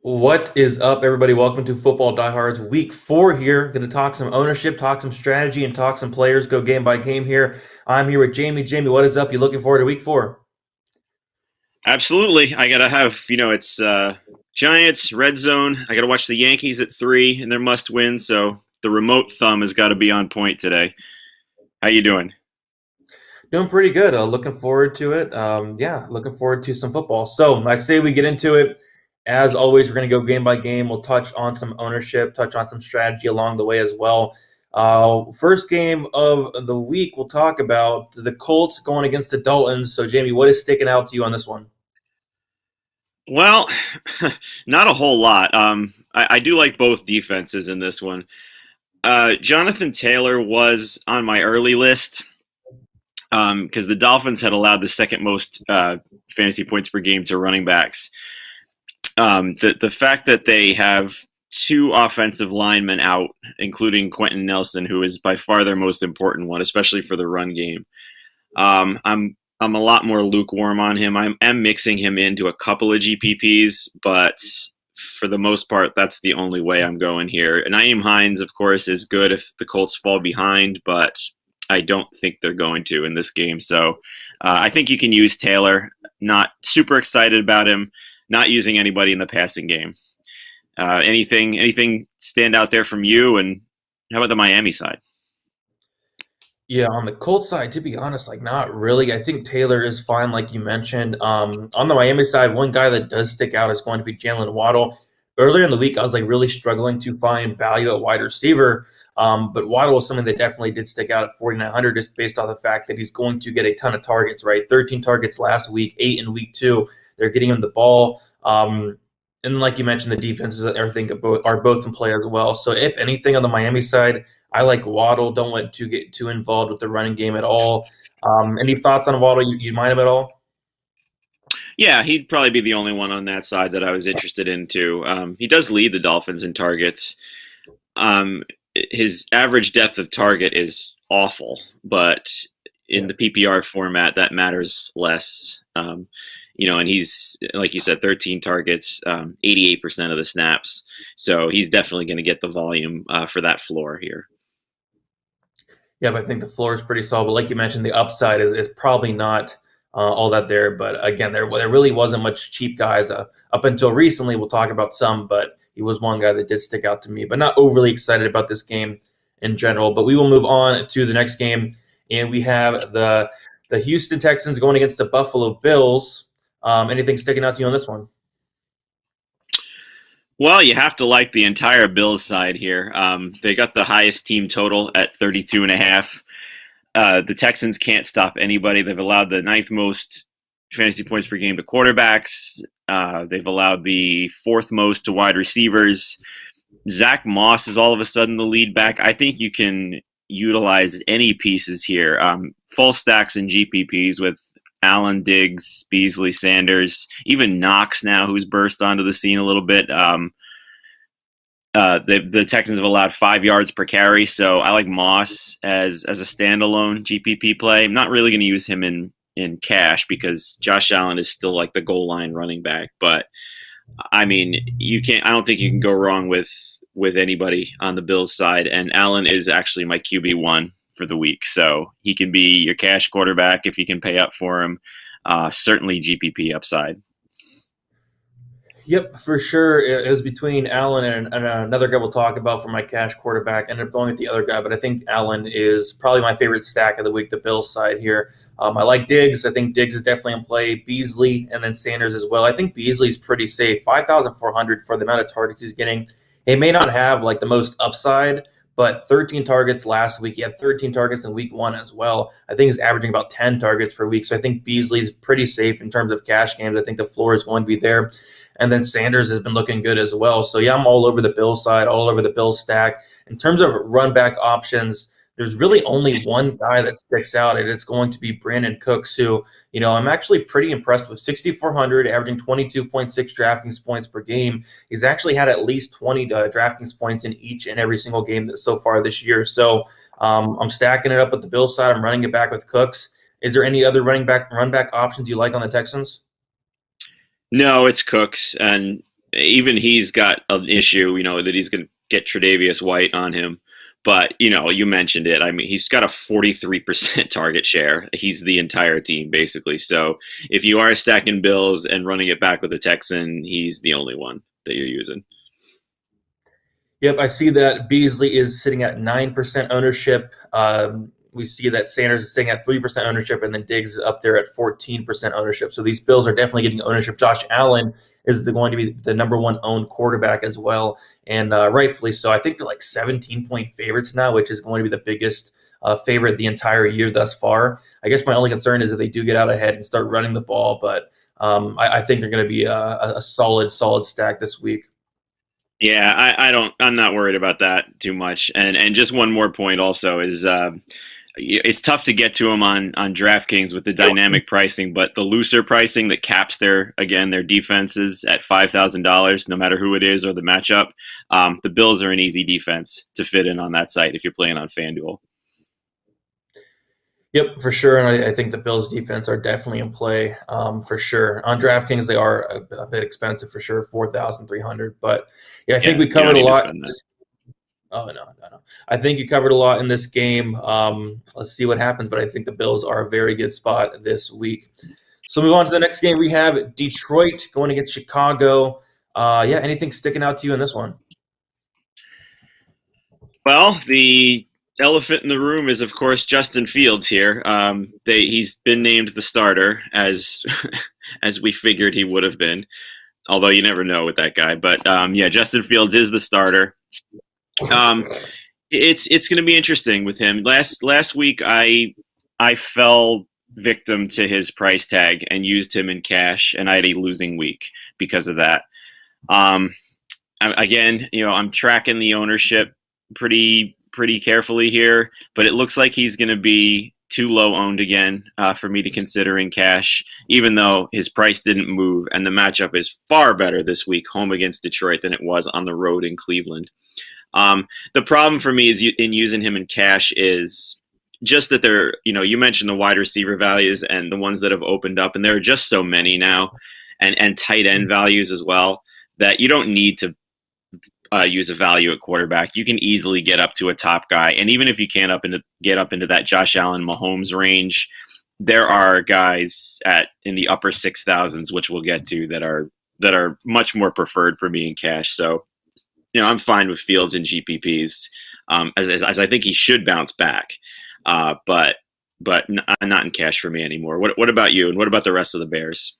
What is up, everybody? Welcome to Football Diehards Week 4 here. Going to talk some ownership, talk some strategy, and talk some players. Go game by game here. I'm here with Jamie. Jamie, what is up? You looking forward to Week 4? Absolutely. I gotta have, it's Giants, red zone. I gotta watch the Yankees at 3 and their must win, so the remote thumb has got to be on point today. How you doing? Doing pretty good. Looking forward to it. Looking forward to some football. So I say we get into it. As always, we're going to go game by game. We'll touch on some ownership, touch on some strategy along the way as well. First game of the week, we'll talk about the Colts going against the Daltons. So, Jamie, what is sticking out to you on this one? Well, not a whole lot. I do like both defenses in this one. Jonathan Taylor was on my early list because the Dolphins had allowed the second most fantasy points per game to running backs. The fact that they have two offensive linemen out, including Quentin Nelson, who is by far their most important one, especially for the run game. I'm a lot more lukewarm on him. I am mixing him into a couple of GPPs, but for the most part, that's the only way I'm going here. And Naeem Hines, of course, is good if the Colts fall behind, but I don't think they're going to in this game. So I think you can use Taylor. Not super excited about him. Not using anybody in the passing game. Anything stand out there from you? And how about the Miami side? Yeah, on the Colts side, to be honest, not really. I think Taylor is fine, like you mentioned. On the Miami side, one guy that does stick out is going to be Jalen Waddle. Earlier in the week, I was really struggling to find value at wide receiver, but Waddle was something that definitely did stick out at 4,900, just based on the fact that he's going to get a ton of targets. Right, 13 targets last week, 8 in week 2. They're getting him the ball. And like you mentioned, the defenses are both in play as well. So if anything on the Miami side, I like Waddle. Don't want to get too involved with the running game at all. Any thoughts on Waddle? You mind him at all? Yeah, he'd probably be the only one on that side that I was interested in too. He does lead the Dolphins in targets. Um, his average depth of target is awful, but in the PPR format, that matters less. And he's, like you said, 13 targets, 88% of the snaps. So he's definitely going to get the volume for that floor here. Yeah, but I think the floor is pretty solid. But like you mentioned, the upside is probably not all that there. But again, there really wasn't much cheap guys up until recently. We'll talk about some, but he was one guy that did stick out to me. But not overly excited about this game in general. But we will move on to the next game, and we have the Houston Texans going against the Buffalo Bills. Anything sticking out to you on this one? Well, you have to like the entire Bills side here. They got the highest team total at 32.5. The Texans can't stop anybody. They've allowed the ninth most fantasy points per game to quarterbacks. They've allowed the fourth most to wide receivers. Zach Moss is all of a sudden the lead back. I think you can utilize any pieces here. Full stacks and GPPs with Allen, Diggs, Beasley, Sanders, even Knox now, who's burst onto the scene a little bit. The Texans have allowed 5 yards per carry, so I like Moss as a standalone GPP play. I'm not really going to use him in cash because Josh Allen is still like the goal line running back. But I mean, I don't think you can go wrong with anybody on the Bills side. And Allen is actually my QB1 for the week, so he can be your cash quarterback if you can pay up for him. Certainly GPP upside. Yep, for sure. It was between Allen and another guy we'll talk about for my cash quarterback. Ended up going with the other guy, but I think Allen is probably my favorite stack of the week, the Bills side here. I like Diggs. I think Diggs is definitely in play. Beasley and then Sanders as well. I think Beasley's pretty safe. 5,400 for the amount of targets he's getting. He may not have the most upside, but 13 targets last week. He had 13 targets in week 1 as well. I think he's averaging about 10 targets per week. So I think Beasley's pretty safe in terms of cash games. I think the floor is going to be there. And then Sanders has been looking good as well. So, yeah, I'm all over the Bills side, all over the Bills stack. In terms of run back options, there's really only one guy that sticks out, and it's going to be Brandon Cooks, who, I'm actually pretty impressed with. 6,400, averaging 22.6 DraftKings points per game. He's actually had at least 20 DraftKings points in each and every single game so far this year. So I'm stacking it up with the Bills side. I'm running it back with Cooks. Is there any other run back options you like on the Texans? No, it's Cooks, and even he's got an issue, that he's going to get Tre'Davious White on him. But, you mentioned it. I mean, he's got a 43% target share. He's the entire team, basically. So if you are stacking Bills and running it back with a Texan, he's the only one that you're using. Yep, I see that Beasley is sitting at 9% ownership. We see that Sanders is sitting at 3% ownership, and then Diggs is up there at 14% ownership. So these Bills are definitely getting ownership. Josh Allen is going to be the number one owned quarterback as well, and rightfully so. I think they're like 17-point favorites now, which is going to be the biggest favorite the entire year thus far. I guess my only concern is if they do get out ahead and start running the ball, but I think they're going to be a solid stack this week. Yeah, I'm not worried about that too much. And just one more point also is it's tough to get to them on DraftKings with the dynamic pricing, but the looser pricing that caps their defenses at $5,000, no matter who it is or the matchup, the Bills are an easy defense to fit in on that site if you're playing on FanDuel. Yep, for sure. And I think the Bills defense are definitely in play for sure. On DraftKings, they are a bit expensive for sure, $4,300. But yeah, I think we covered a lot. Oh, no. I think you covered a lot in this game. Let's see what happens. But I think the Bills are a very good spot this week. So move on to the next game. We have Detroit going against Chicago. Anything sticking out to you in this one? Well, the elephant in the room is, of course, Justin Fields here. He's been named the starter, as as we figured he would have been, although you never know with that guy. But Justin Fields is the starter. It's going to be interesting with him. Last week, I fell victim to his price tag and used him in cash, and I had a losing week because of that. Again, I'm tracking the ownership pretty carefully here, but it looks like he's going to be too low owned again for me to consider in cash, even though his price didn't move, and the matchup is far better this week home against Detroit than it was on the road in Cleveland. The problem for me is in using him in cash is just that you mentioned the wide receiver values and the ones that have opened up, and there are just so many now, and tight end values as well, that you don't need to use a value at quarterback. You can easily get up to a top guy, and even if you can't get up into that Josh Allen Mahomes range, there are guys in the upper 6,000s, which we'll get to, that are much more preferred for me in cash. So I'm fine with Fields and GPPs, as I think he should bounce back, but not in cash for me anymore. What about you, and what about the rest of the Bears?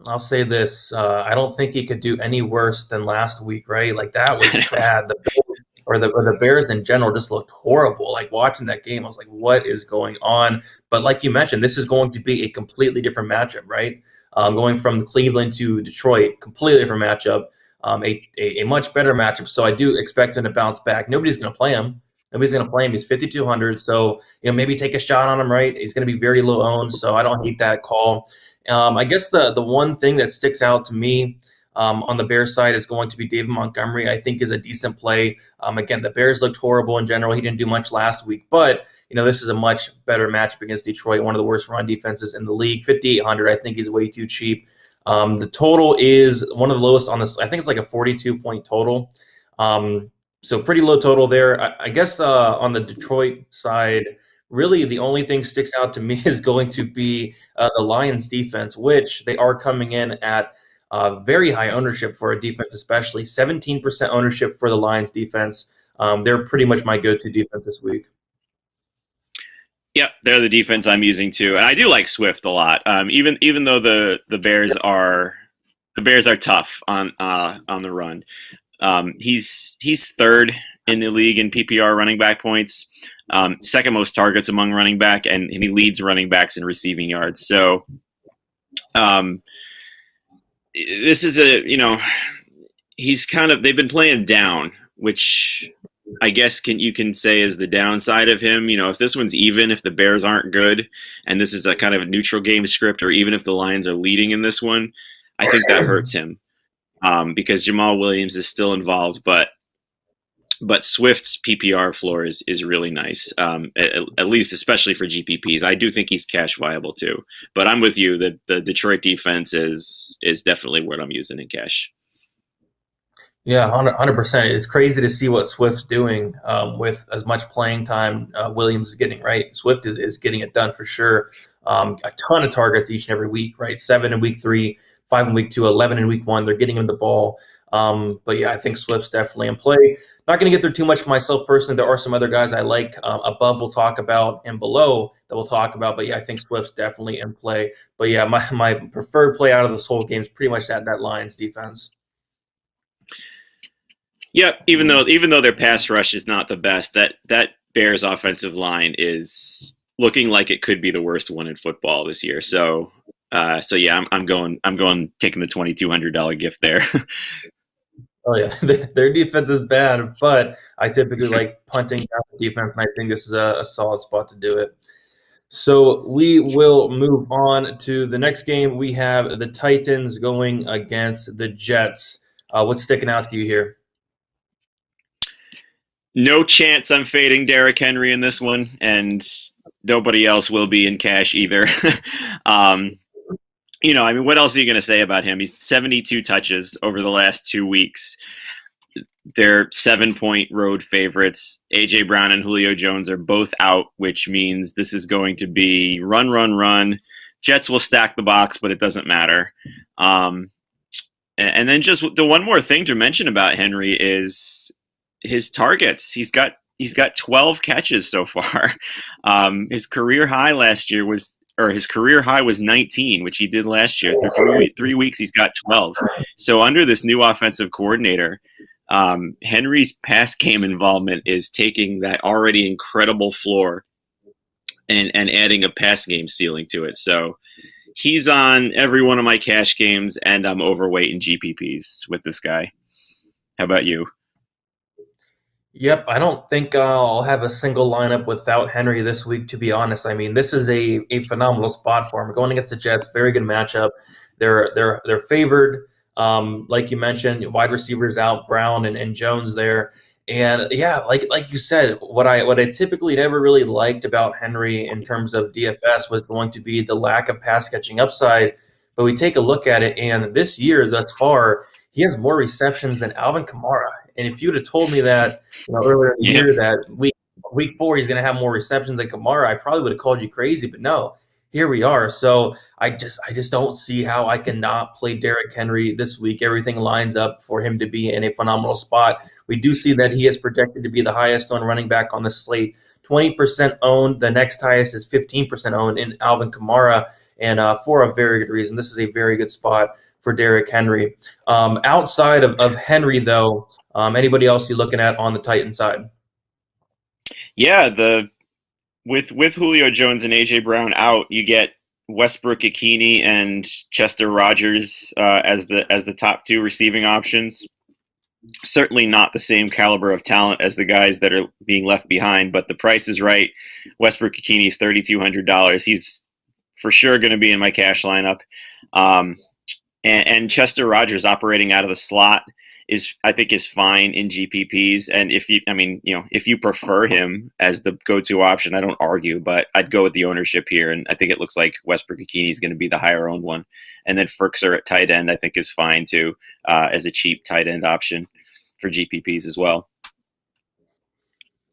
I'll say this. I don't think he could do any worse than last week, right? Like, that was bad. The Bears in general just looked horrible. Like, watching that game, I was like, what is going on? But like you mentioned, this is going to be a completely different matchup, right? Going from Cleveland to Detroit, completely different matchup, a much better matchup. So I do expect him to bounce back. Nobody's going to play him. He's 5,200. So, maybe take a shot on him, right? He's going to be very low owned. So I don't hate that call. I guess the one thing that sticks out to me on the Bears side is going to be David Montgomery. I think is a decent play. Again, the Bears looked horrible in general. He didn't do much last week, but this is a much better matchup against Detroit, one of the worst run defenses in the league. 5,800, I think, is way too cheap. The total is one of the lowest on this. I think it's like a 42-point total. So pretty low total there. I guess on the Detroit side, really the only thing sticks out to me is going to be the Lions defense, which they are coming in at very high ownership for a defense, especially 17% ownership for the Lions defense. They're pretty much my go-to defense this week. Yep, they're the defense I'm using too, and I do like Swift a lot. Even though the Bears are tough on the run. He's third in the league in PPR running back points, second most targets among running back, and he leads running backs in receiving yards. So, this is they've been playing down, which I guess you can say is the downside of him. If this one's even, if the Bears aren't good, and this is a kind of a neutral game script, or even if the Lions are leading in this one, I think that hurts him. Because Jamal Williams is still involved, but Swift's PPR floor is really nice, at least especially for GPPs. I do think he's cash viable too, but I'm with you that the Detroit defense is definitely what I'm using in cash. Yeah, 100%. It's crazy to see what Swift's doing with as much playing time Williams is getting, right? Swift is getting it done for sure. A ton of targets each and every week, right? 7 in week 3, 5 in week 2, 11 in week 1. They're getting him the ball. But yeah, I think Swift's definitely in play. Not going to get there too much myself personally. There are some other guys I like above we'll talk about and below that we'll talk about. But yeah, I think Swift's definitely in play. But yeah, my preferred play out of this whole game is pretty much that Lions defense. Yeah, even though their pass rush is not the best, that Bears offensive line is looking like it could be the worst one in football this year. So yeah, I'm going taking the $2,200 gift there. Oh yeah, their defense is bad, but I typically like punting down the defense, and I think this is a solid spot to do it. So we will move on to the next game. We have the Titans going against the Jets. What's sticking out to you here? No chance I'm fading Derrick Henry in this one, and nobody else will be in cash either. I mean, what else are you going to say about him? He's 72 touches over the last 2 weeks. They're 7-point road favorites. A.J. Brown and Julio Jones are both out, which means this is going to be run, run, run. Jets will stack the box, but it doesn't matter. And then just the one more thing to mention about Henry is his targets. He's got 12 catches so far. His career high was 19, which he did last year. Through 3 weeks, he's got 12. So under this new offensive coordinator, Henry's pass game involvement is taking that already incredible floor and adding a pass game ceiling to it. So he's on every one of my cash games, and I'm overweight in GPPs with this guy. How about you? Yep, I don't think I'll have a single lineup without Henry this week, to be honest. I mean, this is a phenomenal spot for him. Going against the Jets, very good matchup. They're favored. Like you mentioned, wide receivers out, Brown and Jones there. And yeah, like you said, what I typically never really liked about Henry in terms of DFS was going to be the lack of pass catching upside. But we take a look at it, and this year thus far, he has more receptions than Alvin Kamara. And if you'd have told me that earlier in the year that week 4 he's going to have more receptions than Kamara, I probably would have called you crazy. But no, here we are. So I just don't see how I cannot play Derrick Henry this week. Everything lines up for him to be in a phenomenal spot. We do see that he is projected to be the highest owned running back on the slate. 20% owned. The next highest is 15% owned in Alvin Kamara. And for a very good reason. This is a very good spot for Derrick Henry. Outside of Henry, though, anybody else you looking at on the Titan side? Yeah, with Julio Jones and A.J. Brown out, you get Westbrook-Ikhine and Chester Rogers as the top 2 receiving options. Certainly not the same caliber of talent as the guys that are being left behind, but the price is right. Westbrook-Ikhine is $3,200. He's for sure going to be in my cash lineup. And Chester Rogers operating out of the slot I think is fine in GPPs. And if you prefer him as the go-to option, I don't argue, but I'd go with the ownership here. And I think it looks like Westbrook-Ikhine is going to be the higher owned one. And then Firkser at tight end, I think is fine too, as a cheap tight end option for GPPs as well.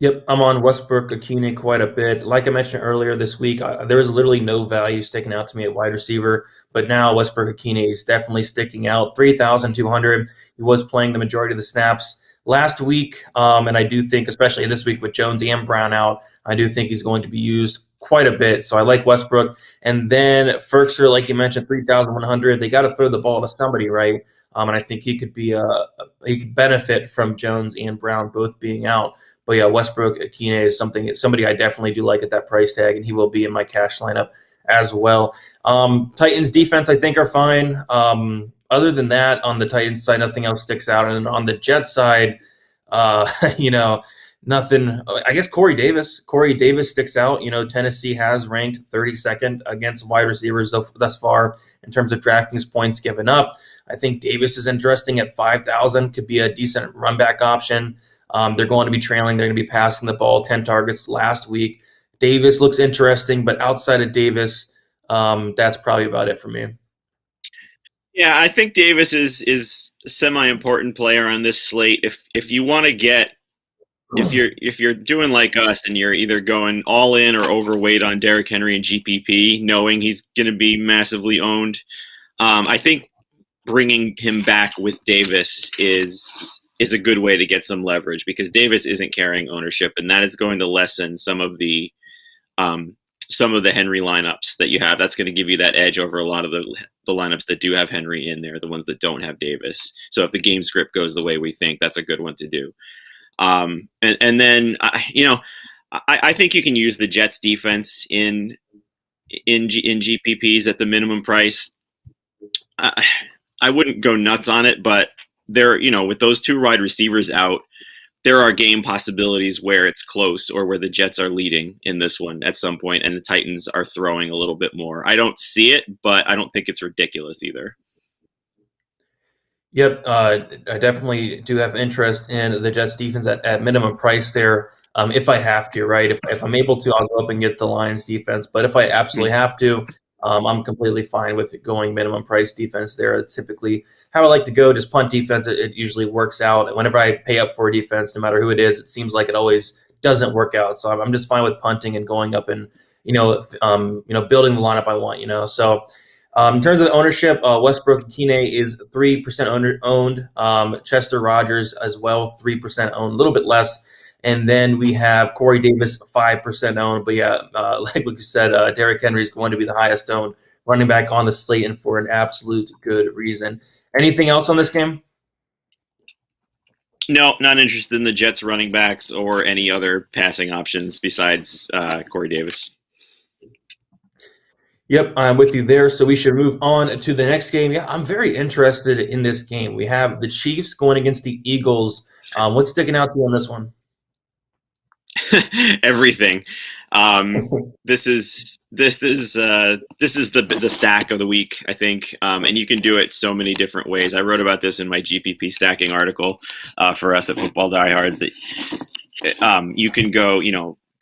Yep, I'm on Westbrook-Ikhine quite a bit. Like I mentioned earlier this week, there was literally no value sticking out to me at wide receiver, but now Westbrook-Ikhine is definitely sticking out. 3,200. He was playing the majority of the snaps last week, and I do think, especially this week with Jones and Brown out, I do think he's going to be used quite a bit. So I like Westbrook. And then Firkser, like you mentioned, 3,100. They got to throw the ball to somebody, right? And I think he could benefit from Jones and Brown both being out. But yeah, Westbrook-Ikhine is somebody I definitely do like at that price tag, and he will be in my cash lineup as well. Titans defense, I think, are fine. Other than that, on the Titans side, nothing else sticks out. And on the Jets side, nothing. I guess Corey Davis sticks out. Tennessee has ranked 32nd against wide receivers thus far in terms of DraftKings points given up. I think Davis is interesting at 5,000. Could be a decent run back option. They're going to be trailing. They're going to be passing the ball, 10 targets last week. Davis looks interesting, but outside of Davis, that's probably about it for me. Yeah, I think Davis is a semi-important player on this slate. If you want to get if you're doing like us and you're either going all in or overweight on Derrick Henry and GPP, knowing he's going to be massively owned, I think bringing him back with Davis is a good way to get some leverage because Davis isn't carrying ownership, and that is going to lessen um, some of the Henry lineups that you have. That's going to give you that edge over a lot of the lineups that do have Henry in there, the ones that don't have Davis. So if the game script goes the way we think, that's a good one to do. And then I think you can use the Jets defense in GPPs at the minimum price. I wouldn't go nuts on it, but with those two wide receivers out, there are game possibilities where it's close or where the Jets are leading in this one at some point and the Titans are throwing a little bit more. I don't see it, but I don't think it's ridiculous either. Yep, I definitely do have interest in the Jets defense at minimum price there. If I have to, right? If I'm able to, I'll go up and get the Lions defense. But if I absolutely have to, I'm completely fine with going minimum price defense there. It's typically how I like to go. Just punt defense, it usually works out. Whenever I pay up for a defense, no matter who it is, it seems like it always doesn't work out. So I'm just fine with punting and going up and building the lineup I want. So. In terms of the ownership, Westbrook Kine is 3% owned. Chester Rogers as well, 3% owned, a little bit less. And then we have Corey Davis, 5% owned. But yeah, like we said, Derrick Henry is going to be the highest owned running back on the slate and for an absolute good reason. Anything else on this game? No, not interested in the Jets running backs or any other passing options besides Corey Davis. Yep, I'm with you there. So we should move on to the next game. Yeah, I'm very interested in this game. We have the Chiefs going against the Eagles. What's sticking out to you on this one? Everything. This is the stack of the week, I think, and you can do it so many different ways. I wrote about this in my GPP stacking article for us at Football Diehards. That you can go,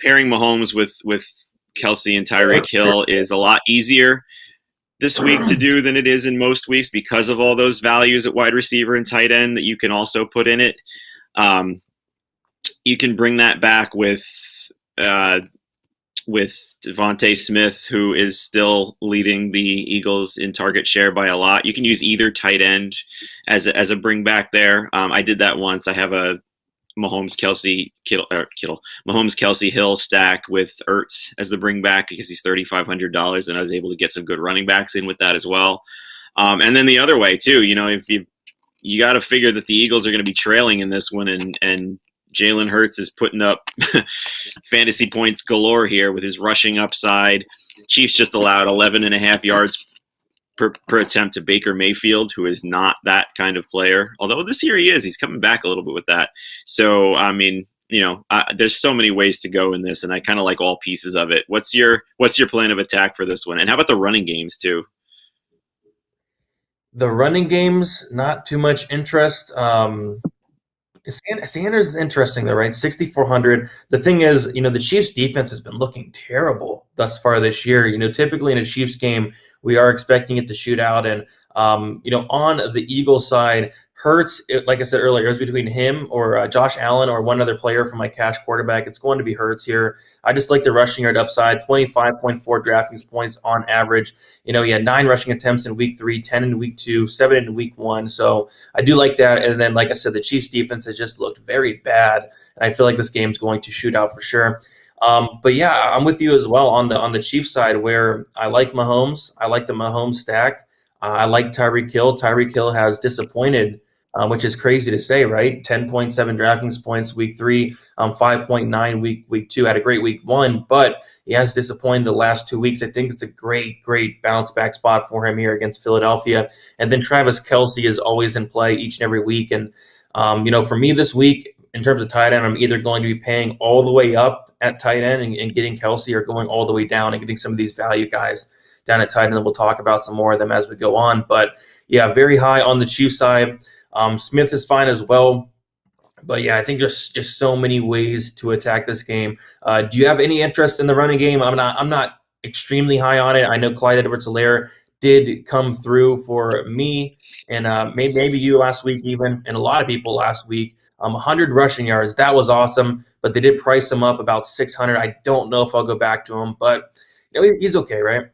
pairing Mahomes with Kelsey and Tyreek Hill is a lot easier this week to do than it is in most weeks because of all those values at wide receiver and tight end that you can also put in it. You can bring that back with Devontae Smith, who is still leading the Eagles in target share by a lot. You can use either tight end as a bring back there. I did that once. I have a Mahomes Kelsey Hill stack with Ertz as the bring back because he's $3,500, and I was able to get some good running backs in with that as well. And then the other way too, if you got to figure that the Eagles are going to be trailing in this one, and Jalen Hurts is putting up fantasy points galore here with his rushing upside. Chiefs just allowed 11.5 yards per attempt to Baker Mayfield, who is not that kind of player. Although this year he is. He's coming back a little bit with that. So, I mean, there's so many ways to go in this, and I kind of like all pieces of it. What's your plan of attack for this one? And how about the running games too? The running games, not too much interest. Sanders is interesting though, right? 6,400. The thing is, the Chiefs defense has been looking terrible thus far this year. Typically in a Chiefs game, we are expecting it to shoot out. And, on the Eagles side, Hurts, like I said earlier, it was between him or Josh Allen or one other player from my cash quarterback. It's going to be Hurts here. I just like the rushing yard upside, 25.4 DraftKings points on average. He had 9 rushing attempts in week 3, 10 in week 2, 7 in week 1. So I do like that. And then, like I said, the Chiefs defense has just looked very bad. And I feel like this game's going to shoot out for sure. But yeah, I'm with you as well on the Chiefs side where I like Mahomes. I like the Mahomes stack. I like Tyreek Hill. Tyreek Hill has disappointed, which is crazy to say, right? 10.7 DraftKings points week 3, 5.9 week 2. Had a great week 1, but he has disappointed the last 2 weeks. I think it's a great bounce back spot for him here against Philadelphia. And then Travis Kelce is always in play each and every week. And for me this week, in terms of tight end, I'm either going to be paying all the way up at tight end and getting Kelce, or going all the way down and getting some of these value guys down at tight end. And we'll talk about some more of them as we go on. But yeah, very high on the Chiefs side. Smith is fine as well. But yeah, I think there's just so many ways to attack this game. Do you have any interest in the running game? I'm not extremely high on it. I know Clyde Edwards-Helaire did come through for me and maybe you last week even, and a lot of people last week. 100 rushing yards, that was awesome, but they did price him up about 600. I don't know if I'll go back to him, but he's okay, right?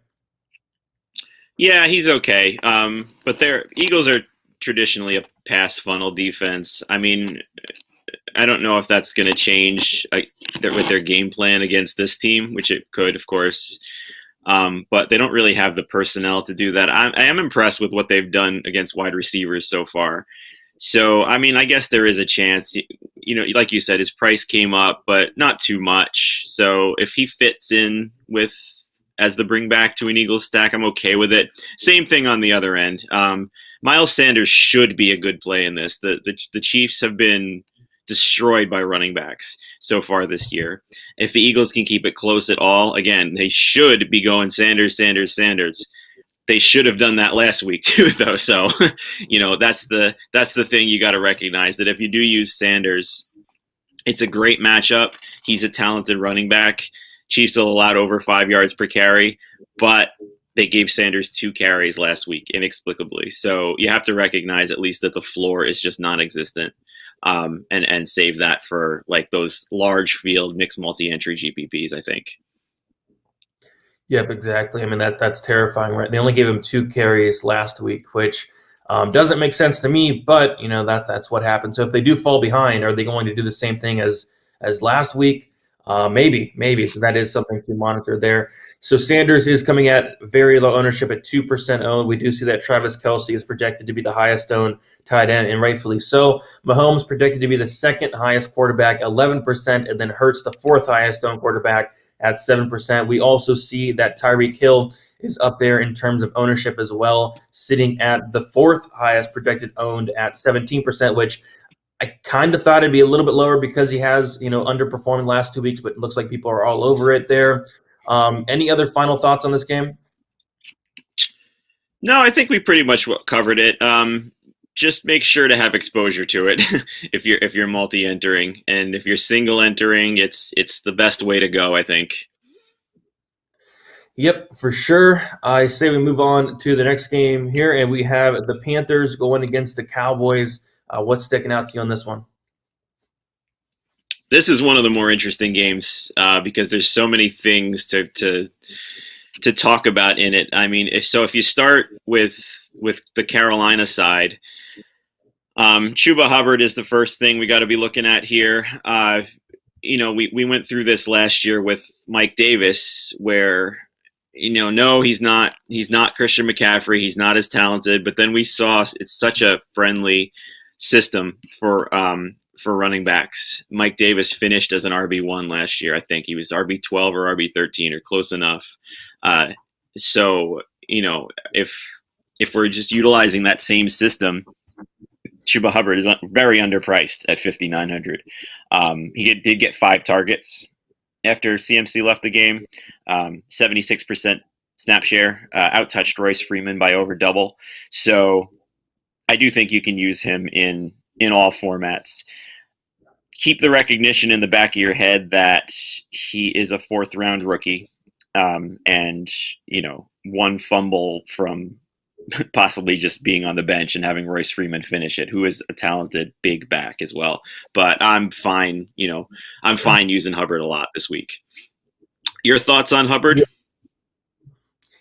Yeah, he's okay. But their Eagles are traditionally a pass funnel defense. I mean, I don't know if that's going to change with their game plan against this team, which it could, of course. But they don't really have the personnel to do that. I am impressed with what they've done against wide receivers so far. So, I mean, I guess there is a chance, like you said, his price came up, but not too much. So if he fits in with as the bring back to an Eagles stack, I'm okay with it. Same thing on the other end. Miles Sanders should be a good play in this. The Chiefs have been destroyed by running backs so far this year. If the Eagles can keep it close at all, again, they should be going Sanders. They should have done that last week too, though. So, that's the thing you got to recognize, that if you do use Sanders, it's a great matchup. He's a talented running back. Chiefs allowed over 5 yards per carry, but they gave Sanders 2 carries last week inexplicably. So you have to recognize at least that the floor is just non-existent, and save that for like those large field mixed multi-entry GPPs, I think. Yep, exactly. I mean, that's terrifying, right? They only gave him 2 carries last week, which doesn't make sense to me, but that's what happens. So if they do fall behind, are they going to do the same thing as last week? Maybe. So that is something to monitor there. So Sanders is coming at very low ownership at 2% owned. We do see that Travis Kelce is projected to be the highest owned tight end, and rightfully so. Mahomes projected to be the second highest quarterback, 11%, and then Hurts the 4th highest owned quarterback at 7%. We also see that Tyreek Hill is up there in terms of ownership as well, sitting at the 4th highest projected owned at 17%, which I kind of thought it'd be a little bit lower because he has, underperformed the last 2 weeks, but it looks like people are all over it there. Any other final thoughts on this game? No, I think we pretty much covered it. Just make sure to have exposure to it if you're multi-entering, and if you're single entering, it's the best way to go, I think. Yep, for sure. I say we move on to the next game here, and we have the Panthers going against the Cowboys. What's sticking out to you on this one? This is one of the more interesting games because there's so many things to talk about in it. I mean, if you start with the Carolina side, Chuba Hubbard is the first thing we got to be looking at here. We went through this last year with Mike Davis, where no, he's not Christian McCaffrey. He's not as talented, but then we saw it's such a friendly system for running backs. Mike Davis finished as an RB1 last year. I think he was RB12 or RB13 or close enough. So if we're just utilizing that same system, Chuba Hubbard is very underpriced at 5,900. He did get 5 targets after CMC left the game. 76% snap share, out-touched Royce Freeman by over double. So I do think you can use him in all formats. Keep the recognition in the back of your head that he is a 4th-round rookie, and one fumble from possibly just being on the bench and having Royce Freeman finish it, who is a talented big back as well. But I'm fine. I'm fine using Hubbard a lot this week. Your thoughts on Hubbard?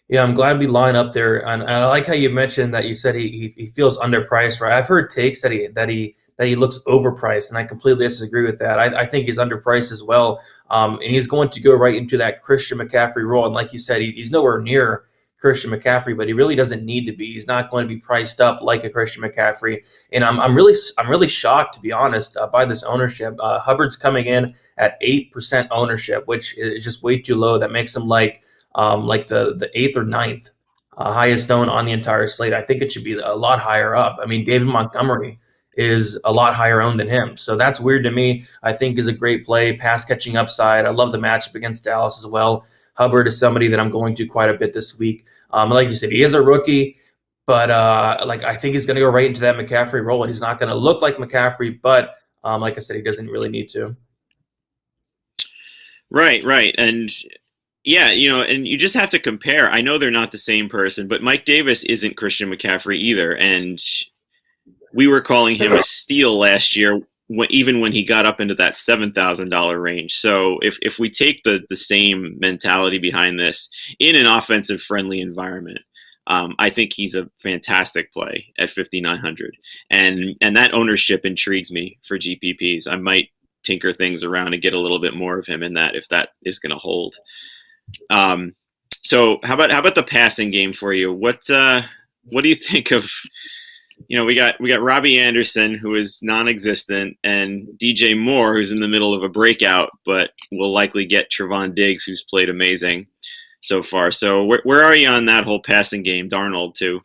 Yeah, I'm glad we line up there, and I like how you mentioned that you said he feels underpriced. Right, I've heard takes that he looks overpriced, and I completely disagree with that. I think he's underpriced as well, and he's going to go right into that Christian McCaffrey role. And like you said, he's nowhere near Christian McCaffrey, but he really doesn't need to be. He's not going to be priced up like a Christian McCaffrey, and I'm really shocked, to be honest, by this ownership. Hubbard's coming in at 8% ownership, which is just way too low. That makes him like the 8th or 9th highest owned on the entire slate. I think it should be a lot higher up. I mean, David Montgomery is a lot higher owned than him, so that's weird to me. I think is a great play, pass catching upside. I love the matchup against Dallas as well. Hubbard is somebody that I'm going to quite a bit this week. Like you said, he is a rookie, but I think he's going to go right into that McCaffrey role, and he's not going to look like McCaffrey, but like I said, he doesn't really need to. Right, and Yeah, and you just have to compare. I know they're not the same person, but Mike Davis isn't Christian McCaffrey either, and we were calling him a steal last year, even when he got up into that $7,000 range. So if we take the same mentality behind this in an offensive friendly environment, I think he's a fantastic play at 5,900, and that ownership intrigues me for GPPs. I might tinker things around and get a little bit more of him in that if that is going to hold. So how about the passing game for you? What do you think of? We got Robbie Anderson, who is non-existent, and DJ Moore, who's in the middle of a breakout, but will likely get Trevon Diggs, who's played amazing so far. So where are you on that whole passing game? Darnold too.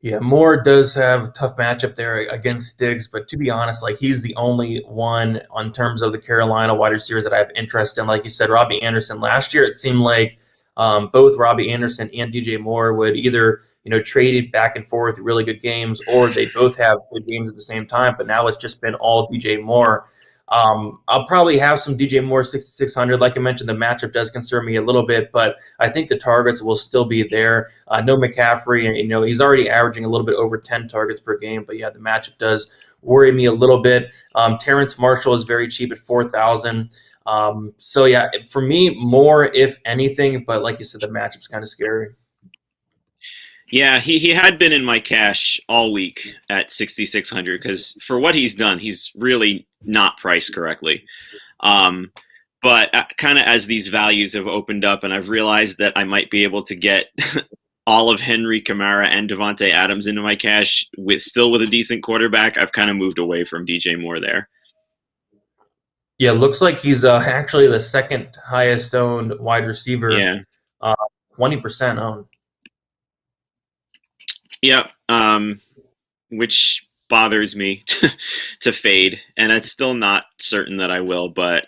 Yeah, Moore does have a tough matchup there against Diggs, but to be honest, like he's the only one on terms of the Carolina wide receivers that I have interest in. Like you said, Robbie Anderson. Last year, it seemed like both Robbie Anderson and DJ Moore would either traded back and forth really good games, or they both have good games at the same time. But now it's just been all DJ Moore. I'll probably have some DJ Moore 6,600. Like I mentioned, the matchup does concern me a little bit, but I think the targets will still be there. No McCaffrey, and he's already averaging a little bit over 10 targets per game. But yeah, the matchup does worry me a little bit. Terrence Marshall is very cheap at 4,000. So yeah, for me, Moore if anything. But like you said, the matchup's kind of scary. Yeah, he had been in my cash all week at 6,600 because for what he's done, he's really not priced correctly. But kind of as these values have opened up and I've realized that I might be able to get all of Henry, Kamara, and Devontae Adams into my cash with a decent quarterback, I've kind of moved away from DJ Moore there. Yeah, looks like he's actually the second highest owned wide receiver. Yeah. 20% owned. Yep, which bothers me to fade, and it's still not certain that I will. But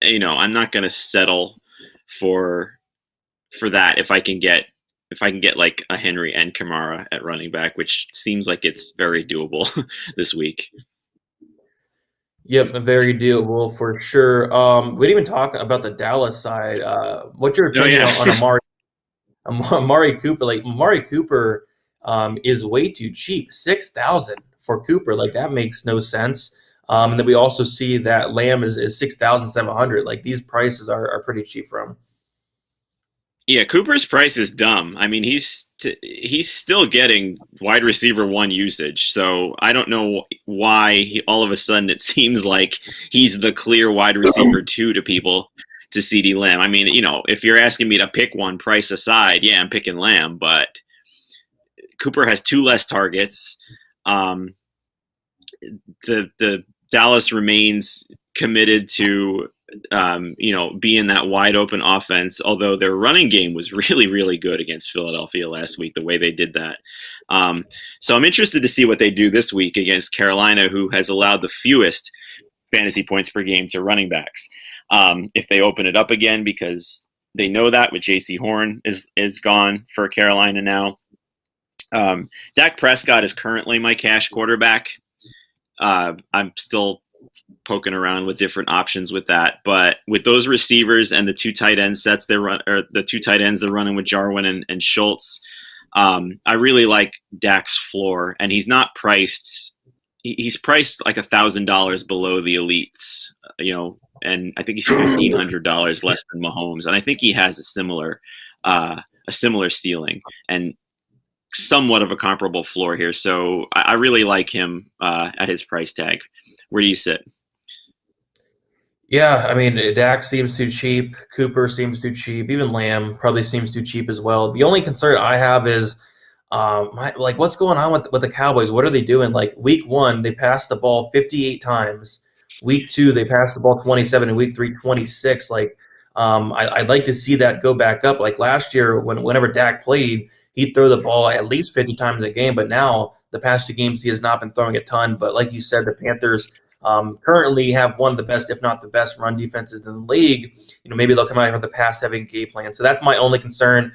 I'm not going to settle for that if I can get like a Henry and Kamara at running back, which seems like it's very doable this week. Yep, very doable for sure. We didn't even talk about the Dallas side. What's your opinion on Amari Cooper? Like Amari Cooper is way too cheap. 6,000 for Cooper. Like that makes no sense. And then we also see that Lamb is 6,700. Like these prices are pretty cheap for him. Yeah, Cooper's price is dumb. I mean, he's still getting wide receiver 1 usage. So I don't know why all of a sudden it seems like he's the clear wide receiver 2 to people to CeeDee Lamb. I mean, if you're asking me to pick one price aside, yeah, I'm picking Lamb, but Cooper has 2 less targets. The Dallas remains committed to being that wide open offense, although their running game was really, really good against Philadelphia last week, the way they did that. So I'm interested to see what they do this week against Carolina, who has allowed the fewest fantasy points per game to running backs. If they open it up again, because they know that with J.C. Horn is gone for Carolina now. Dak Prescott is currently my cash quarterback. I'm still poking around with different options with that, but with those receivers and the 2 tight end sets the 2 tight ends they're running with Jarwin and Schultz, I really like Dak's floor, and he's not priced. He's priced like $1,000 below the elites, and I think he's $1,500 less than Mahomes, and I think he has a similar ceiling and somewhat of a comparable floor here. So I really like him at his price tag. Where do you sit? Yeah, I mean, Dak seems too cheap. Cooper seems too cheap. Even Lamb probably seems too cheap as well. The only concern I have is, what's going on with the Cowboys? What are they doing? Like week 1, they passed the ball 58 times. Week 2, they passed the ball 27. And week 3, 26. Like, I'd like to see that go back up. Like last year, whenever Dak played, he'd throw the ball at least 50 times a game. But now the past 2 games, he has not been throwing a ton. But like you said, the Panthers currently have one of the best, if not the best, run defenses in the league. Maybe they'll come out with a pass-heavy game plan. So that's my only concern.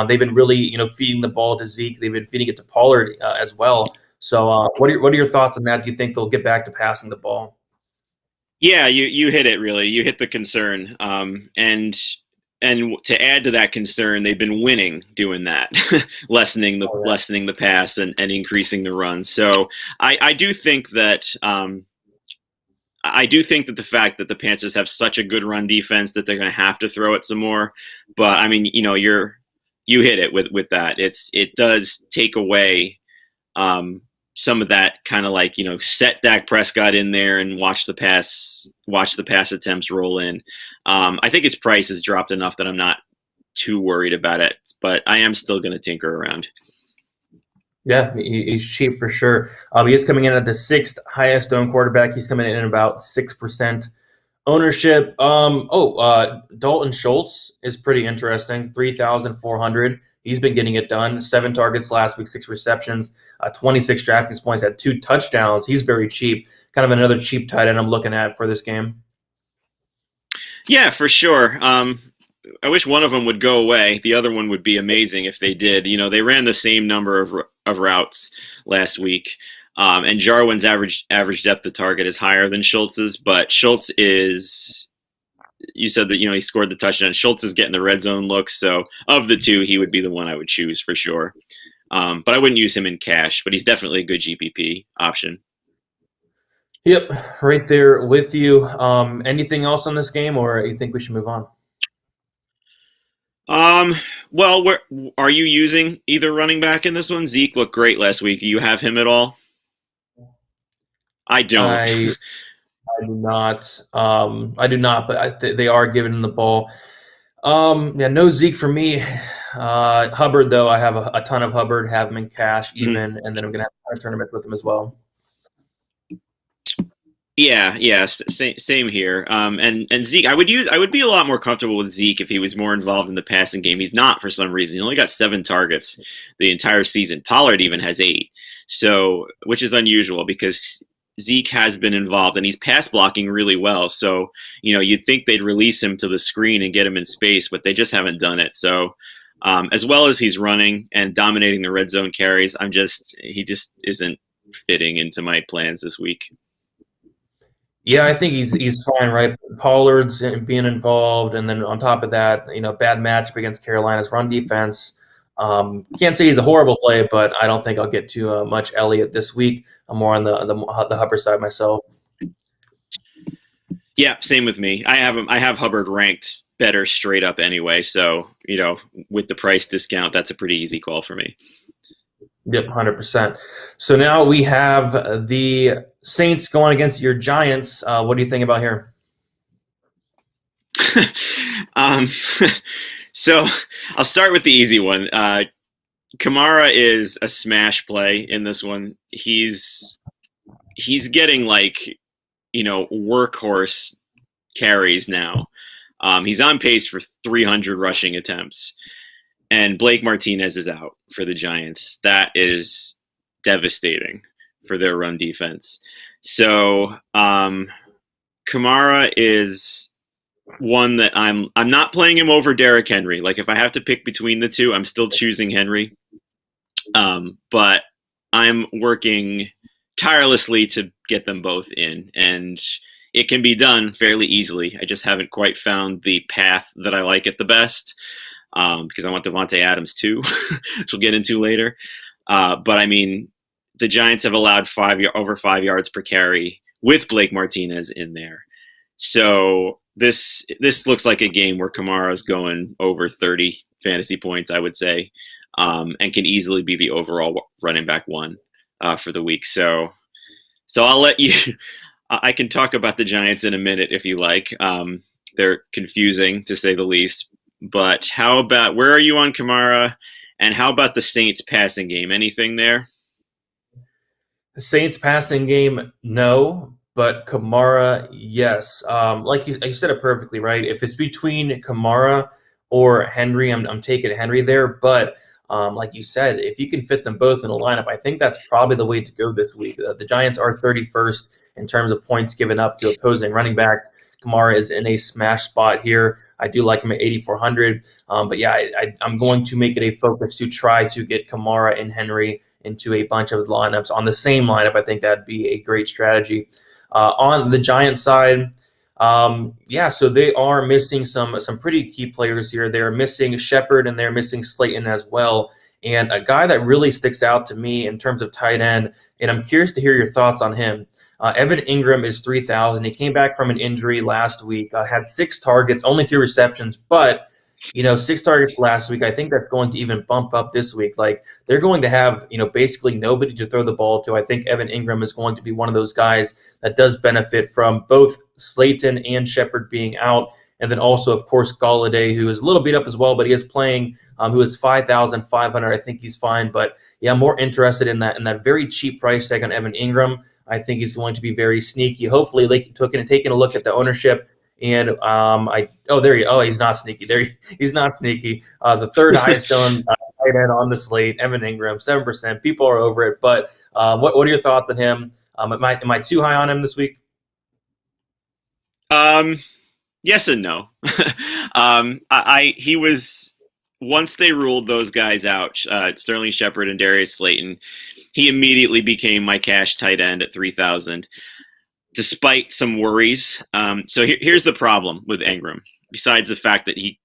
They've been really, feeding the ball to Zeke. They've been feeding it to Pollard as well. So what are your thoughts on that? Do you think they'll get back to passing the ball? Yeah, you hit it really. You hit the concern. And and to add to that concern, they've been winning doing that, lessening the pass and increasing the run. So I do think that the fact that the Panthers have such a good run defense that they're going to have to throw it some more. But I mean, you hit it with that. It does take away some of that kind of like, set Dak Prescott in there and watch the pass attempts roll in. I think his price has dropped enough that I'm not too worried about it, but I am still going to tinker around. Yeah, he's cheap for sure. He is coming in at the 6th highest owned quarterback. He's coming in at about 6% ownership. Dalton Schultz is pretty interesting. 3,400. He's been getting it done. 7 targets last week, 6 receptions, 26 DraftKings points, had 2 touchdowns. He's very cheap. Kind of another cheap tight end I'm looking at for this game. Yeah, for sure. I wish one of them would go away. The other one would be amazing if they did. They ran the same number of routes last week. And Jarwin's average depth of target is higher than Schultz's, but Schultz is, you said that, he scored the touchdown. Schultz is getting the red zone look. So of the two, he would be the one I would choose for sure. But I wouldn't use him in cash, but he's definitely a good GPP option. Yep, right there with you. Anything else on this game, or you think we should move on? Well, are you using either running back in this one? Zeke looked great last week. Do you have him at all? I don't. I do not. But they are giving him the ball. No Zeke for me. Hubbard, though, I have a ton of Hubbard, have him in cash even, and then I'm going to have a tournament with him as well. Yeah, same here. And Zeke, I would be a lot more comfortable with Zeke if he was more involved in the passing game. He's not for some reason. He only got 7 targets the entire season. Pollard even has 8, which is unusual because Zeke has been involved and he's pass blocking really well. So you'd think they'd release him to the screen and get him in space, but they just haven't done it. So as well as he's running and dominating the red zone carries, he just isn't fitting into my plans this week. Yeah, I think he's fine, right? Pollard's being involved, and then on top of that, bad matchup against Carolina's run defense. Can't say he's a horrible play, but I don't think I'll get too much Elliott this week. I'm more on the Hubbard side myself. Yeah, same with me. I have Hubbard ranked better straight up anyway, so with the price discount, that's a pretty easy call for me. Yep, 100%. So now we have the Saints going against your Giants. What do you think about here? So I'll start with the easy one. Kamara is a smash play in this one. He's getting workhorse carries now. He's on pace for 300 rushing attempts. And Blake Martinez is out for the Giants. That is devastating for their run defense. So Kamara is one that I'm not playing him over Derrick Henry. Like if I have to pick between the two, I'm still choosing Henry. But I'm working tirelessly to get them both in, and it can be done fairly easily. I just haven't quite found the path that I like it the best. Because I want Devontae Adams too, which we'll get into later. But I mean, the Giants have allowed over 5 yards per carry with Blake Martinez in there. So this looks like a game where Kamara's going over 30 fantasy points, I would say, and can easily be the overall running back one for the week. So I'll let you. I can talk about the Giants in a minute if you like. They're confusing to say the least. But how about, where are you on Kamara, and how about the Saints passing game? Anything there? The Saints passing game, no, but Kamara, yes. Like you said it perfectly, right? If it's between Kamara or Henry, I'm taking Henry there. But like you said, if you can fit them both in a lineup, I think that's probably the way to go this week. The Giants are 31st in terms of points given up to opposing running backs. Kamara is in a smash spot here. I do like him at 8,400. But yeah, I'm going to make it a focus to try to get Kamara and Henry into a bunch of lineups on the same lineup. I think that'd be a great strategy. On the Giants side, Yeah, so they are missing some pretty key players here. They're missing Shepard and they're missing Slayton as well. And a guy that really sticks out to me in terms of tight end, and I'm curious to hear your thoughts on him. Evan Ingram is 3,000. He came back from an injury last week, had 6 targets, only 2 receptions, but 6 targets last week. I think that's going to even bump up this week. Like they're going to have, basically nobody to throw the ball to. I think Evan Ingram is going to be one of those guys that does benefit from both Slayton and Shepard being out. And then also, of course, Galladay, who is a little beat up as well, but he is playing, who is 5,500. I think he's fine. But yeah, I'm more interested in that very cheap price tag on Evan Ingram. I think he's going to be very sneaky. Hopefully, like taking a look at the ownership. And he's not sneaky. He's not sneaky. The third highest owned tight end on the slate, Evan Ingram, 7%. People are over it. But what are your thoughts on him? Am I too high on him this week? Yes and no. He was, once they ruled those guys out, Sterling Shepard and Darius Slayton, he immediately became my cash tight end at 3,000, despite some worries. So here's the problem with Ingram, besides the fact that he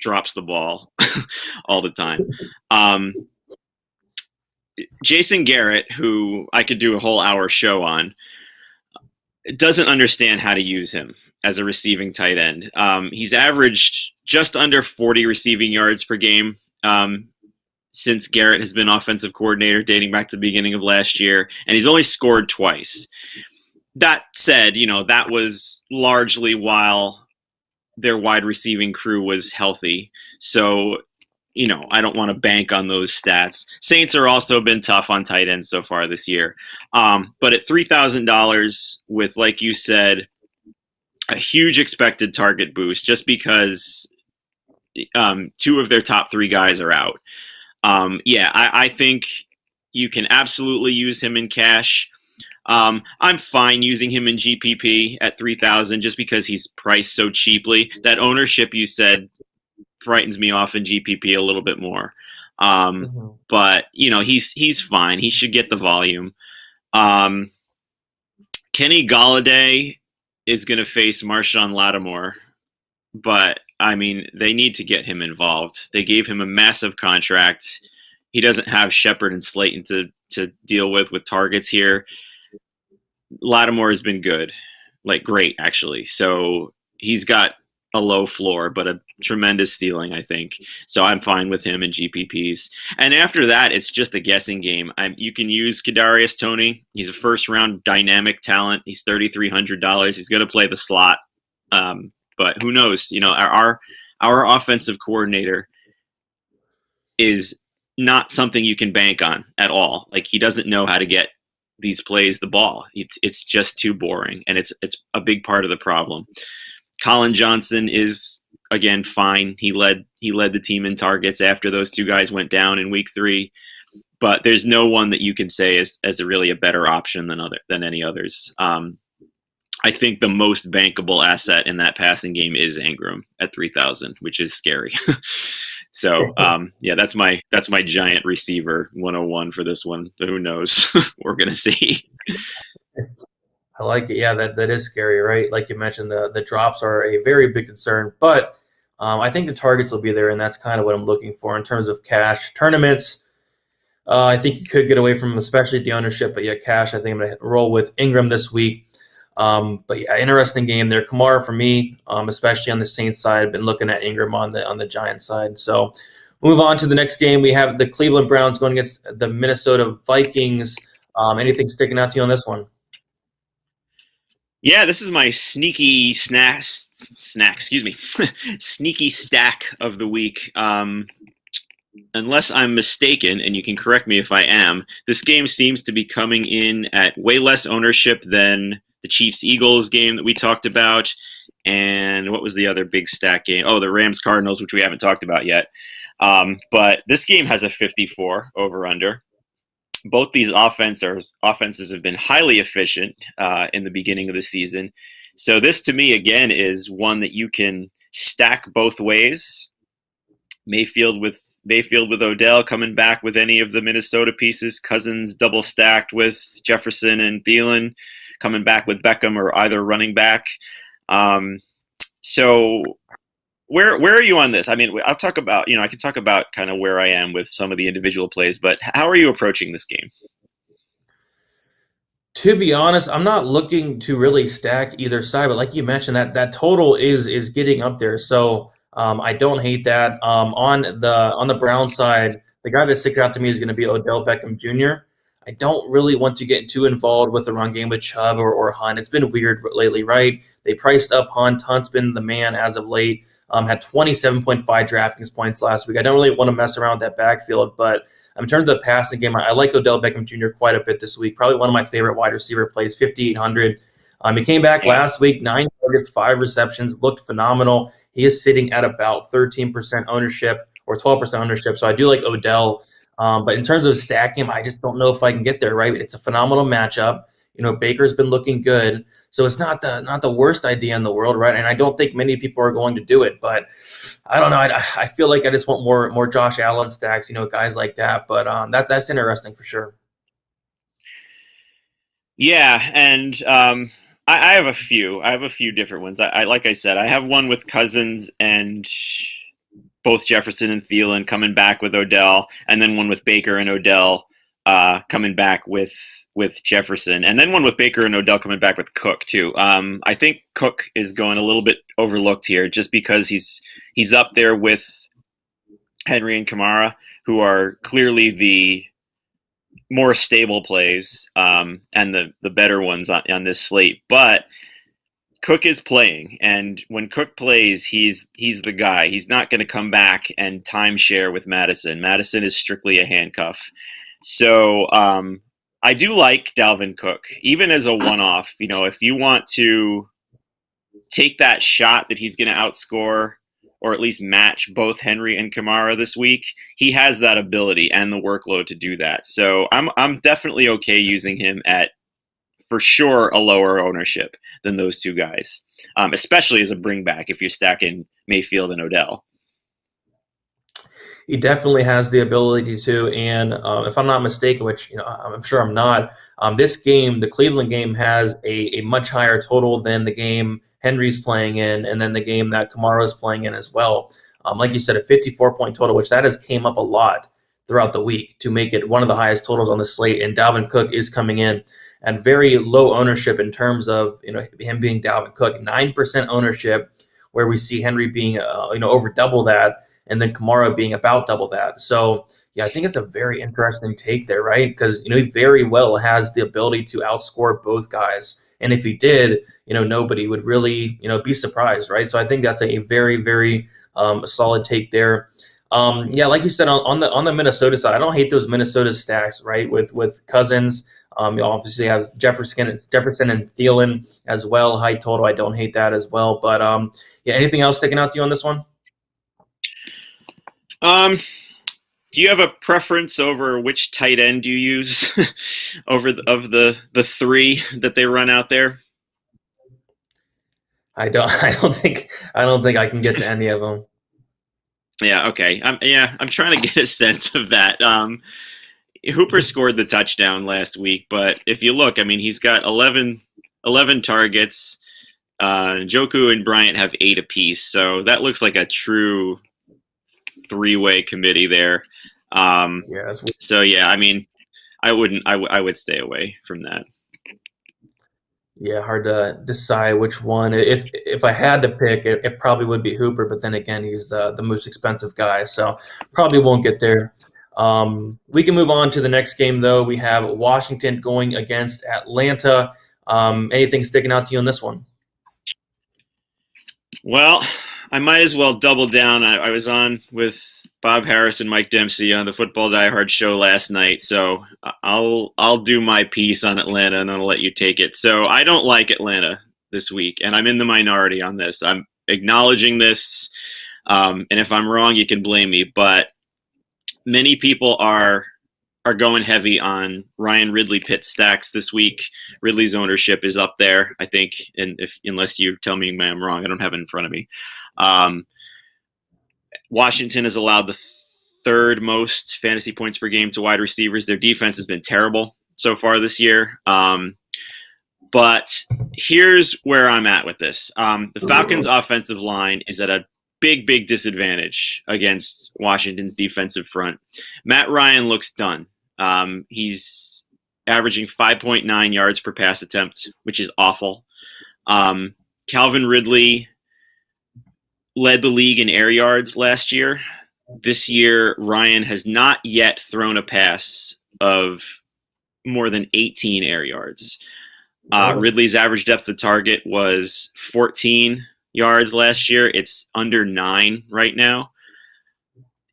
drops the ball all the time. Jason Garrett, who I could do a whole hour show on, doesn't understand how to use him as a receiving tight end. He's averaged just under 40 receiving yards per game since Garrett has been offensive coordinator, dating back to the beginning of last year, and he's only scored twice. That said, that was largely while their wide receiving crew was healthy. So, I don't want to bank on those stats. Saints are also been tough on tight ends so far this year. But at $3,000 with, like you said, a huge expected target boost just because 2 of their top 3 guys are out. I think you can absolutely use him in cash. I'm fine using him in GPP at 3,000 just because he's priced so cheaply. That ownership you said frightens me off in GPP a little bit more. But he's fine. He should get the volume. Kenny Galladay is going to face Marshawn Lattimore, but they need to get him involved. They gave him a massive contract. He doesn't have Shepard and Slayton to deal with targets here. Lattimore has been good, like great actually. So he's got a low floor, but a tremendous ceiling, I think. So I'm fine with him in GPPs. And after that, it's just a guessing game. You can use Kadarius Toney. He's a first-round dynamic talent. He's $3,300. He's going to play the slot. But who knows? Our offensive coordinator is not something you can bank on at all. Like, he doesn't know how to get these plays the ball. It's just too boring, and it's a big part of the problem. Colin Johnson is, again, fine. He led the team in targets after those 2 guys went down in week 3, but there's no one that you can say is really a better option than any others. I think the most bankable asset in that passing game is Ingram at 3,000, which is scary. So that's my giant receiver 101 for this one. Who knows? We're gonna see. I like it. Yeah, that is scary, right? Like you mentioned, the drops are a very big concern, but I think the targets will be there, and that's kind of what I'm looking for in terms of cash tournaments. I think you could get away from them, especially at the ownership, but yeah, cash. I think I'm going to roll with Ingram this week. But yeah, interesting game there. Kamara for me, especially on the Saints side. I've been looking at Ingram on the Giants side. So move on to the next game. We have the Cleveland Browns going against the Minnesota Vikings. Anything sticking out to you on this one? Yeah, this is my sneaky snack. Sneaky stack of the week. Unless I'm mistaken, and you can correct me if I am, this game seems to be coming in at way less ownership than the Chiefs-Eagles game that we talked about. And what was the other big stack game? Oh, the Rams-Cardinals, which we haven't talked about yet. But this game has a 54 over-under. Both these offenses have been highly efficient in the beginning of the season. So this, to me, again, is one that you can stack both ways. Mayfield with Odell coming back with any of the Minnesota pieces. Cousins double stacked with Jefferson and Thielen coming back with Beckham or either running back. So where are you on this? I mean, I'll talk about, I can talk about kind of where I am with some of the individual plays, but how are you approaching this game? To be honest, I'm not looking to really stack either side, but like you mentioned, that total is getting up there. So I don't hate that. On the Brown side, the guy that sticks out to me is going to be Odell Beckham Jr. I don't really want to get too involved with the run game with Chubb or Hunt. It's been weird lately, right? They priced up Hunt. Hunt's been the man as of late. Had 27.5 DraftKings points last week. I don't really want to mess around with that backfield, but in terms of the passing game, I like Odell Beckham Jr. quite a bit this week. Probably one of my favorite wide receiver plays, 5,800. He came back last week, 9 targets, 5 receptions, looked phenomenal. He is sitting at about 13% ownership or 12% ownership, so I do like Odell. But in terms of stacking him, I just don't know if I can get there, right? It's a phenomenal matchup. Baker's been looking good, so it's not the worst idea in the world, right? And I don't think many people are going to do it, but I don't know. I feel like I just want more Josh Allen stacks, guys like that. But that's interesting for sure. Yeah, and I have a few. I have a few different ones. I like I said, I have one with Cousins and both Jefferson and Thielen coming back with Odell, and then one with Baker and Odell coming back with Jefferson, and then one with Baker and Odell coming back with Cook too. I think Cook is going a little bit overlooked here just because he's up there with Henry and Kamara, who are clearly the more stable plays and the better ones on this slate. But Cook is playing, and when Cook plays, he's the guy. He's not going to come back and timeshare with Madison. Madison is strictly a handcuff. So I do like Dalvin Cook, even as a one-off. If you want to take that shot that he's going to outscore or at least match both Henry and Kamara this week, he has that ability and the workload to do that. So I'm definitely okay using him at, for sure, a lower ownership than those two guys, especially as a bring back if you're stacking Mayfield and Odell. He definitely has the ability to, and if I'm not mistaken, which I'm sure I'm not, this game, the Cleveland game, has a much higher total than the game Henry's playing in, and then the game that Kamara's playing in as well. Like you said, a 54-point total, which that has came up a lot throughout the week to make it one of the highest totals on the slate. And Dalvin Cook is coming in at very low ownership in terms of him being Dalvin Cook, 9% ownership, where we see Henry being over double that, and then Kamara being about double that. So, yeah, I think it's a very interesting take there, right? Because, he very well has the ability to outscore both guys. And if he did, nobody would really, be surprised, right? So I think that's a very, very solid take there. Yeah, like you said, on the Minnesota side, I don't hate those Minnesota stacks, right? With Cousins, you obviously have Jefferson and Thielen as well. High total, I don't hate that as well. But yeah, anything else sticking out to you on this one? Do you have a preference over which tight end you use over the three that they run out there? I don't think I can get to any of them. Yeah, okay. I'm trying to get a sense of that. Hooper scored the touchdown last week, but if you look, he's got 11 targets. Njoku and Bryant have 8 apiece, so that looks like a true three-way committee there. Yeah. So yeah, I would stay away from that. Yeah, hard to decide which one. If I had to pick, it probably would be Hooper, but then again, he's the most expensive guy, so probably won't get there. We can move on to the next game, though. We have Washington going against Atlanta. Anything sticking out to you on this one? Well, I might as well double down. I was on with Bob Harris and Mike Dempsey on the Football Diehards show last night, so I'll do my piece on Atlanta and I'll let you take it. So I don't like Atlanta this week, and I'm in the minority on this. I'm acknowledging this, and if I'm wrong, you can blame me. But many people are going heavy on Ryan Ridley pit stacks this week. Ridley's ownership is up there, I think, and unless you tell me I'm wrong, I don't have it in front of me. Washington has allowed the third most fantasy points per game to wide receivers. Their defense has been terrible so far this year. But here's where I'm at with this. The Falcons' offensive line is at a big disadvantage against Washington's defensive front. Matt Ryan looks done. He's averaging 5.9 yards per pass attempt, which is awful. Calvin Ridley led the league in air yards last year. This year, Ryan has not yet thrown a pass of more than 18 air yards. Ridley's average depth of target was 14 yards last year. It's under 9 right now.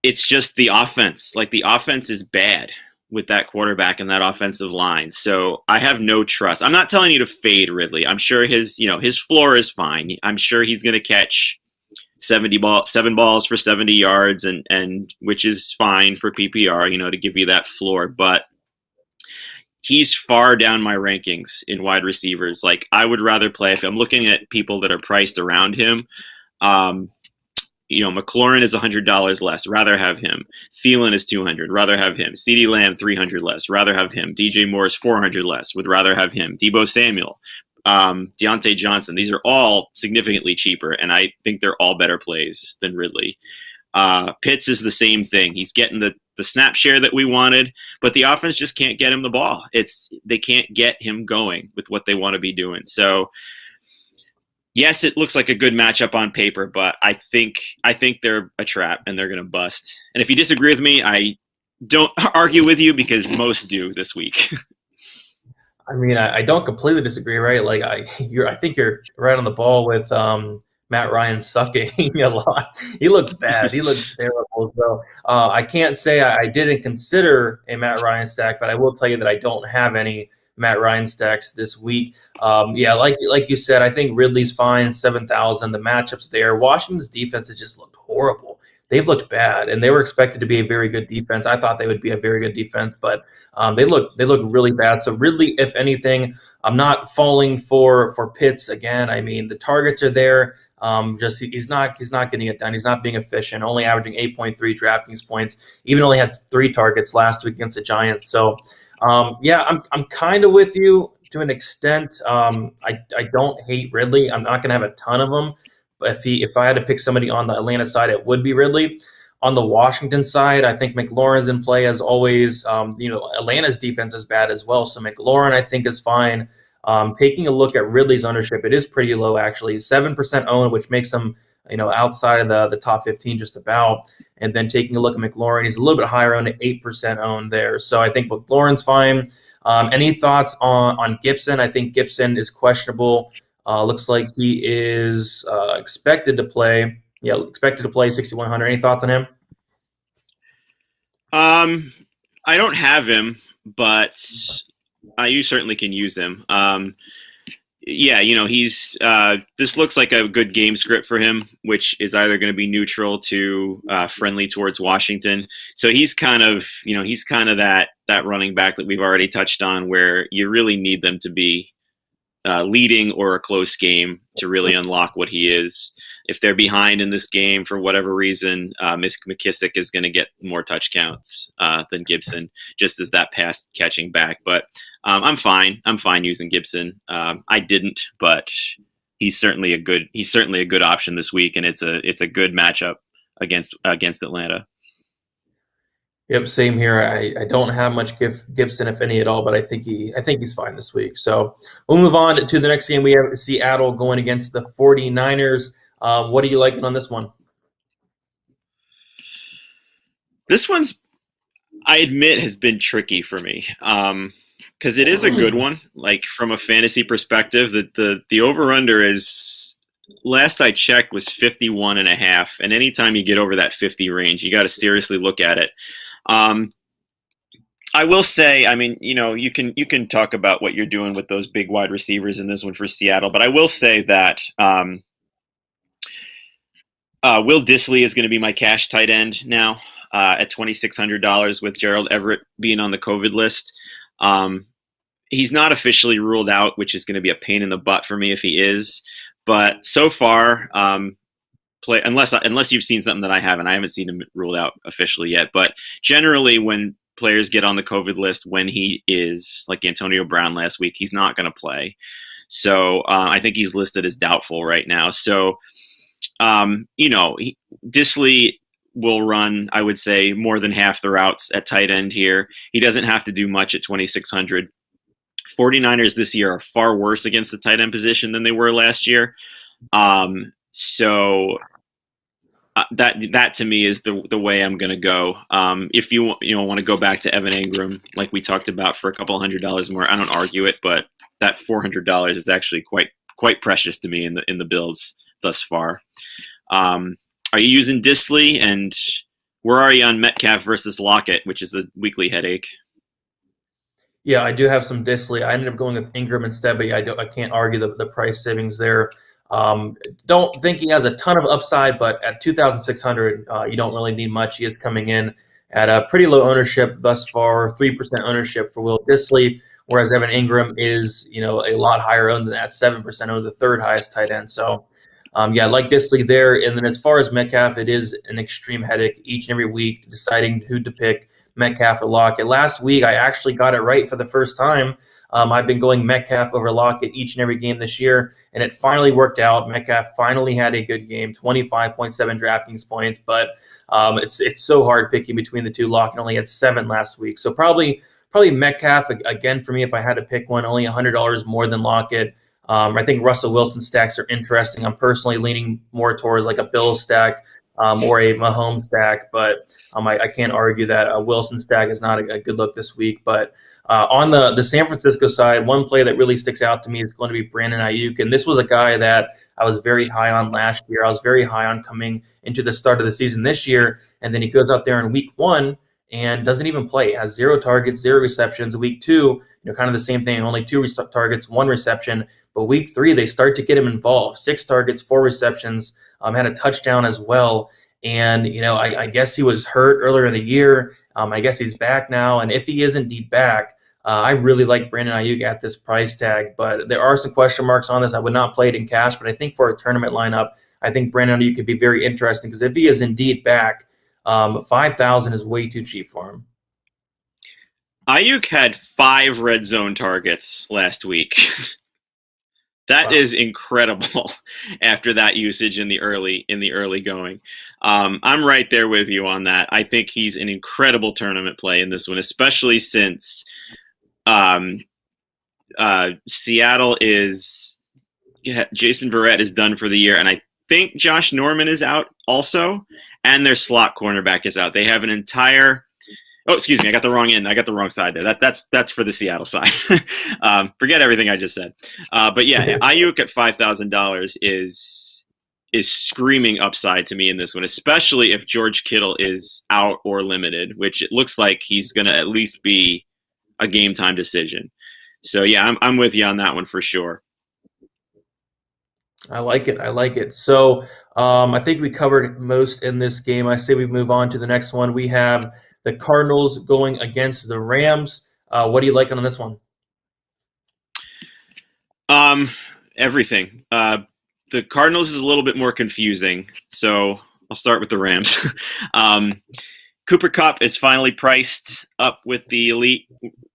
It's just the offense. Like, the offense is bad with that quarterback and that offensive line. So I have no trust. I'm not telling you to fade Ridley. I'm sure his floor is fine. I'm sure he's going to catch 7 balls for 70 yards, and which is fine for PPR, to give you that floor. But he's far down my rankings in wide receivers. Like, I would rather play, if I'm looking at people that are priced around him, McLaurin is $100 less. Rather have him. Thielen is $200. Rather have him. CeeDee Lamb $300 less. Rather have him. DJ Moore is $400 less. Would rather have him. Deebo Samuel, Deontay Johnson. These are all significantly cheaper, and I think they're all better plays than Ridley. Pitts is the same thing. He's getting the snap share that we wanted, but the offense just can't get him the ball. They can't get him going with what they want to be doing. So, yes, it looks like a good matchup on paper, but I think they're a trap and they're going to bust. And if you disagree with me, I don't argue with you, because most do this week. I mean, I don't completely disagree, right? Like, I think you're right on the ball with Matt Ryan sucking a lot. He looks bad. He looks terrible. So I can't say I didn't consider a Matt Ryan stack, but I will tell you that I don't have any Matt Ryan stacks this week. Like you said, I think Ridley's fine, 7,000. The matchups there. Washington's defense has just looked horrible. They've looked bad, and they were expected to be a very good defense. I thought they would be a very good defense, but they look really bad. So Ridley, if anything, I'm not falling for Pitts again. I mean, the targets are there. He's not getting it done. He's not being efficient. Only averaging 8.3 DraftKings points. Even only had 3 targets last week against the Giants. So I'm kind of with you to an extent. I don't hate Ridley. I'm not going to have a ton of them. But if I had to pick somebody on the Atlanta side, it would be Ridley. On the Washington side, I think McLaurin's in play as always. Atlanta's defense is bad as well, so McLaurin I think is fine. Taking a look at Ridley's ownership, it is pretty low actually, 7% owned, which makes him outside of the top 15 just about. And then taking a look at McLaurin, he's a little bit higher owned at 8% owned there. So I think McLaurin's fine. Any thoughts on Gibson? I think Gibson is questionable. Looks like he is expected to play. Yeah, expected to play 6,100. Any thoughts on him? I don't have him, but you certainly can use him. He's this looks like a good game script for him, which is either going to be neutral to friendly towards Washington. So he's kind of that running back that we've already touched on, where you really need them to be leading or a close game to really unlock what he is. If they're behind in this game for whatever reason, McKissick is going to get more touch counts than Gibson, just as that pass catching back. But I'm fine. I'm fine using Gibson. I didn't, but he's certainly a good option this week, and it's a good matchup against Atlanta. Yep, same here. I don't have much Gibson, if any at all, but I think he's fine this week. So we'll move on to the next game. We have Seattle going against the 49ers. What are you liking on this one? This one's, I admit, has been tricky for me because it is a good one. Like, from a fantasy perspective, the over-under is, last I checked, was 51.5, and anytime you get over that 50 range, you got to seriously look at it. I will say, I mean, you can talk about what you're doing with those big wide receivers in this one for Seattle, but I will say that Will Dissly is going to be my cash tight end now at $2,600 with Gerald Everett being on the COVID list. He's not officially ruled out, which is going to be a pain in the butt for me if he is. But so far, unless you've seen something that I haven't seen him ruled out officially yet. But generally, when players get on the COVID list, when he is, like Antonio Brown last week, he's not going to play. So I think he's listed as doubtful right now. So, Disley will run, I would say, more than half the routes at tight end here. He doesn't have to do much at 2,600. 49ers this year are far worse against the tight end position than they were last year. So that to me is the way I'm going to go. If you want to go back to Evan Ingram, like we talked about, for a couple $100 more, I don't argue it, but that $400 is actually quite precious to me in the builds thus far. Are you using Disley, and where are you on Metcalf versus Lockett, which is a weekly headache? Yeah, I do have some Disley. I ended up going with Ingram instead, but I can't argue the price savings there. Don't think he has a ton of upside, but at 2,600, you don't really need much. He is coming in at a pretty low ownership thus far, 3% ownership for Will Disley, whereas Evan Ingram is, a lot higher owned than that, 7% owned, the third highest tight end. So, I like Disley there. And then as far as Metcalf, it is an extreme headache each and every week deciding who to pick, Metcalf or Lockett. Last week, I actually got it right for the first time. I've been going Metcalf over Lockett each and every game this year, and it finally worked out. Metcalf finally had a good game, 25.7 DraftKings points, but it's so hard picking between the two. Lockett only had 7 last week, so probably Metcalf again for me if I had to pick one. Only $100 more than Lockett. I think Russell Wilson stacks are interesting. I'm personally leaning more towards like a Bills stack or a Mahomes stack, but I can't argue that a Wilson stack is not a good look this week. But on the San Francisco side, one play that really sticks out to me is going to be Brandon Ayuk, and this was a guy that I was very high on last year. I was very high on coming into the start of the season this year, and then he goes out there in week 1 and doesn't even play. Has 0 targets, 0 receptions. Week 2, kind of the same thing, only 2 targets, 1 reception. But week 3, they start to get him involved. 6 targets, 4 receptions, had a touchdown as well. And, I guess he was hurt earlier in the year. I guess he's back now. And if he is indeed back, I really like Brandon Ayuk at this price tag. But there are some question marks on this. I would not play it in cash, but I think for a tournament lineup, I think Brandon Ayuk could be very interesting because if he is indeed back, 5,000 is way too cheap for him. Ayuk had 5 red zone targets last week. That is incredible after that usage in the early going. I'm right there with you on that. I think he's an incredible tournament play in this one, especially since Seattle Jason Verrett is done for the year, and I think Josh Norman is out also, and their slot cornerback is out. They have an entire – oh, excuse me, I got the wrong end. I got the wrong side there. That's for the Seattle side. Forget everything I just said. But yeah, Ayuk at $5,000 is screaming upside to me in this one, especially if George Kittle is out or limited, which it looks like he's going to at least be a game time decision. So yeah, I'm with you on that one for sure. I like it. So I think we covered most in this game. I say we move on to the next one. We have the Cardinals going against the Rams. What do you like on this one? Everything. The Cardinals is a little bit more confusing, so I'll start with the Rams. Cooper Kupp is finally priced up with the elite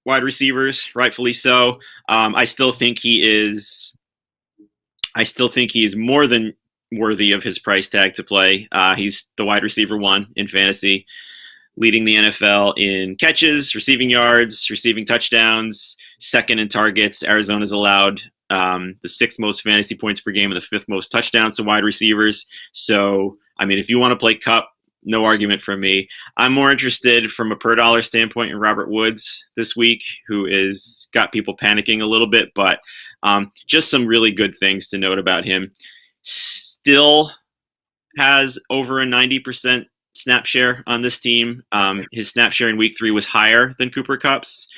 wide receivers, rightfully so. I still think he is more than worthy of his price tag to play. He's the wide receiver 1 in fantasy, leading the NFL in catches, receiving yards, receiving touchdowns, 2nd in targets. Arizona's allowed the 6th most fantasy points per game and the 5th most touchdowns to wide receivers. So, I mean, if you want to play Kupp, no argument from me. I'm more interested from a per dollar standpoint in Robert Woods this week, who is got people panicking a little bit, but just some really good things to note about him. Still has over a 90% snap share on this team. His snap share in week 3 was higher than Cooper Kupp's,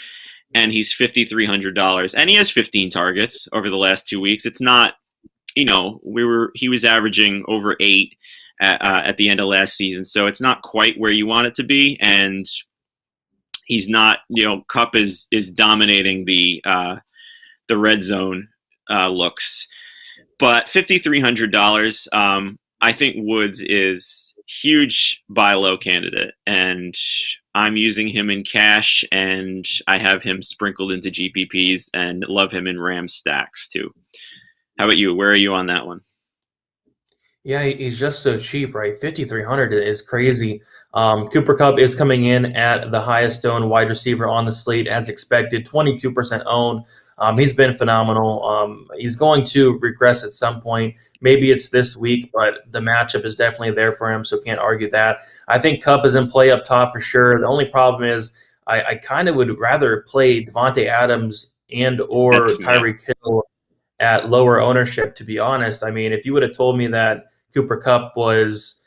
and he's $5,300. And he has 15 targets over the last 2 weeks. It's not, he was averaging over 8 at the end of last season. So it's not quite where you want it to be. And he's not, Kupp is dominating the red zone looks. But $5,300, I think Woods is huge buy low candidate, and I'm using him in cash, and I have him sprinkled into GPPs and love him in Rams stacks too. How about you? Where are you on that one? Yeah, he's just so cheap, right? 5,300 is crazy. Cooper Kupp is coming in at the highest owned wide receiver on the slate as expected, 22% owned. He's been phenomenal. He's going to regress at some point. Maybe it's this week, but the matchup is definitely there for him, so can't argue that. I think Kupp is in play up top for sure. The only problem is I kind of would rather play Devontae Adams and or Tyreek Hill at lower ownership, to be honest. I mean, if you would have told me that Cooper Kupp was,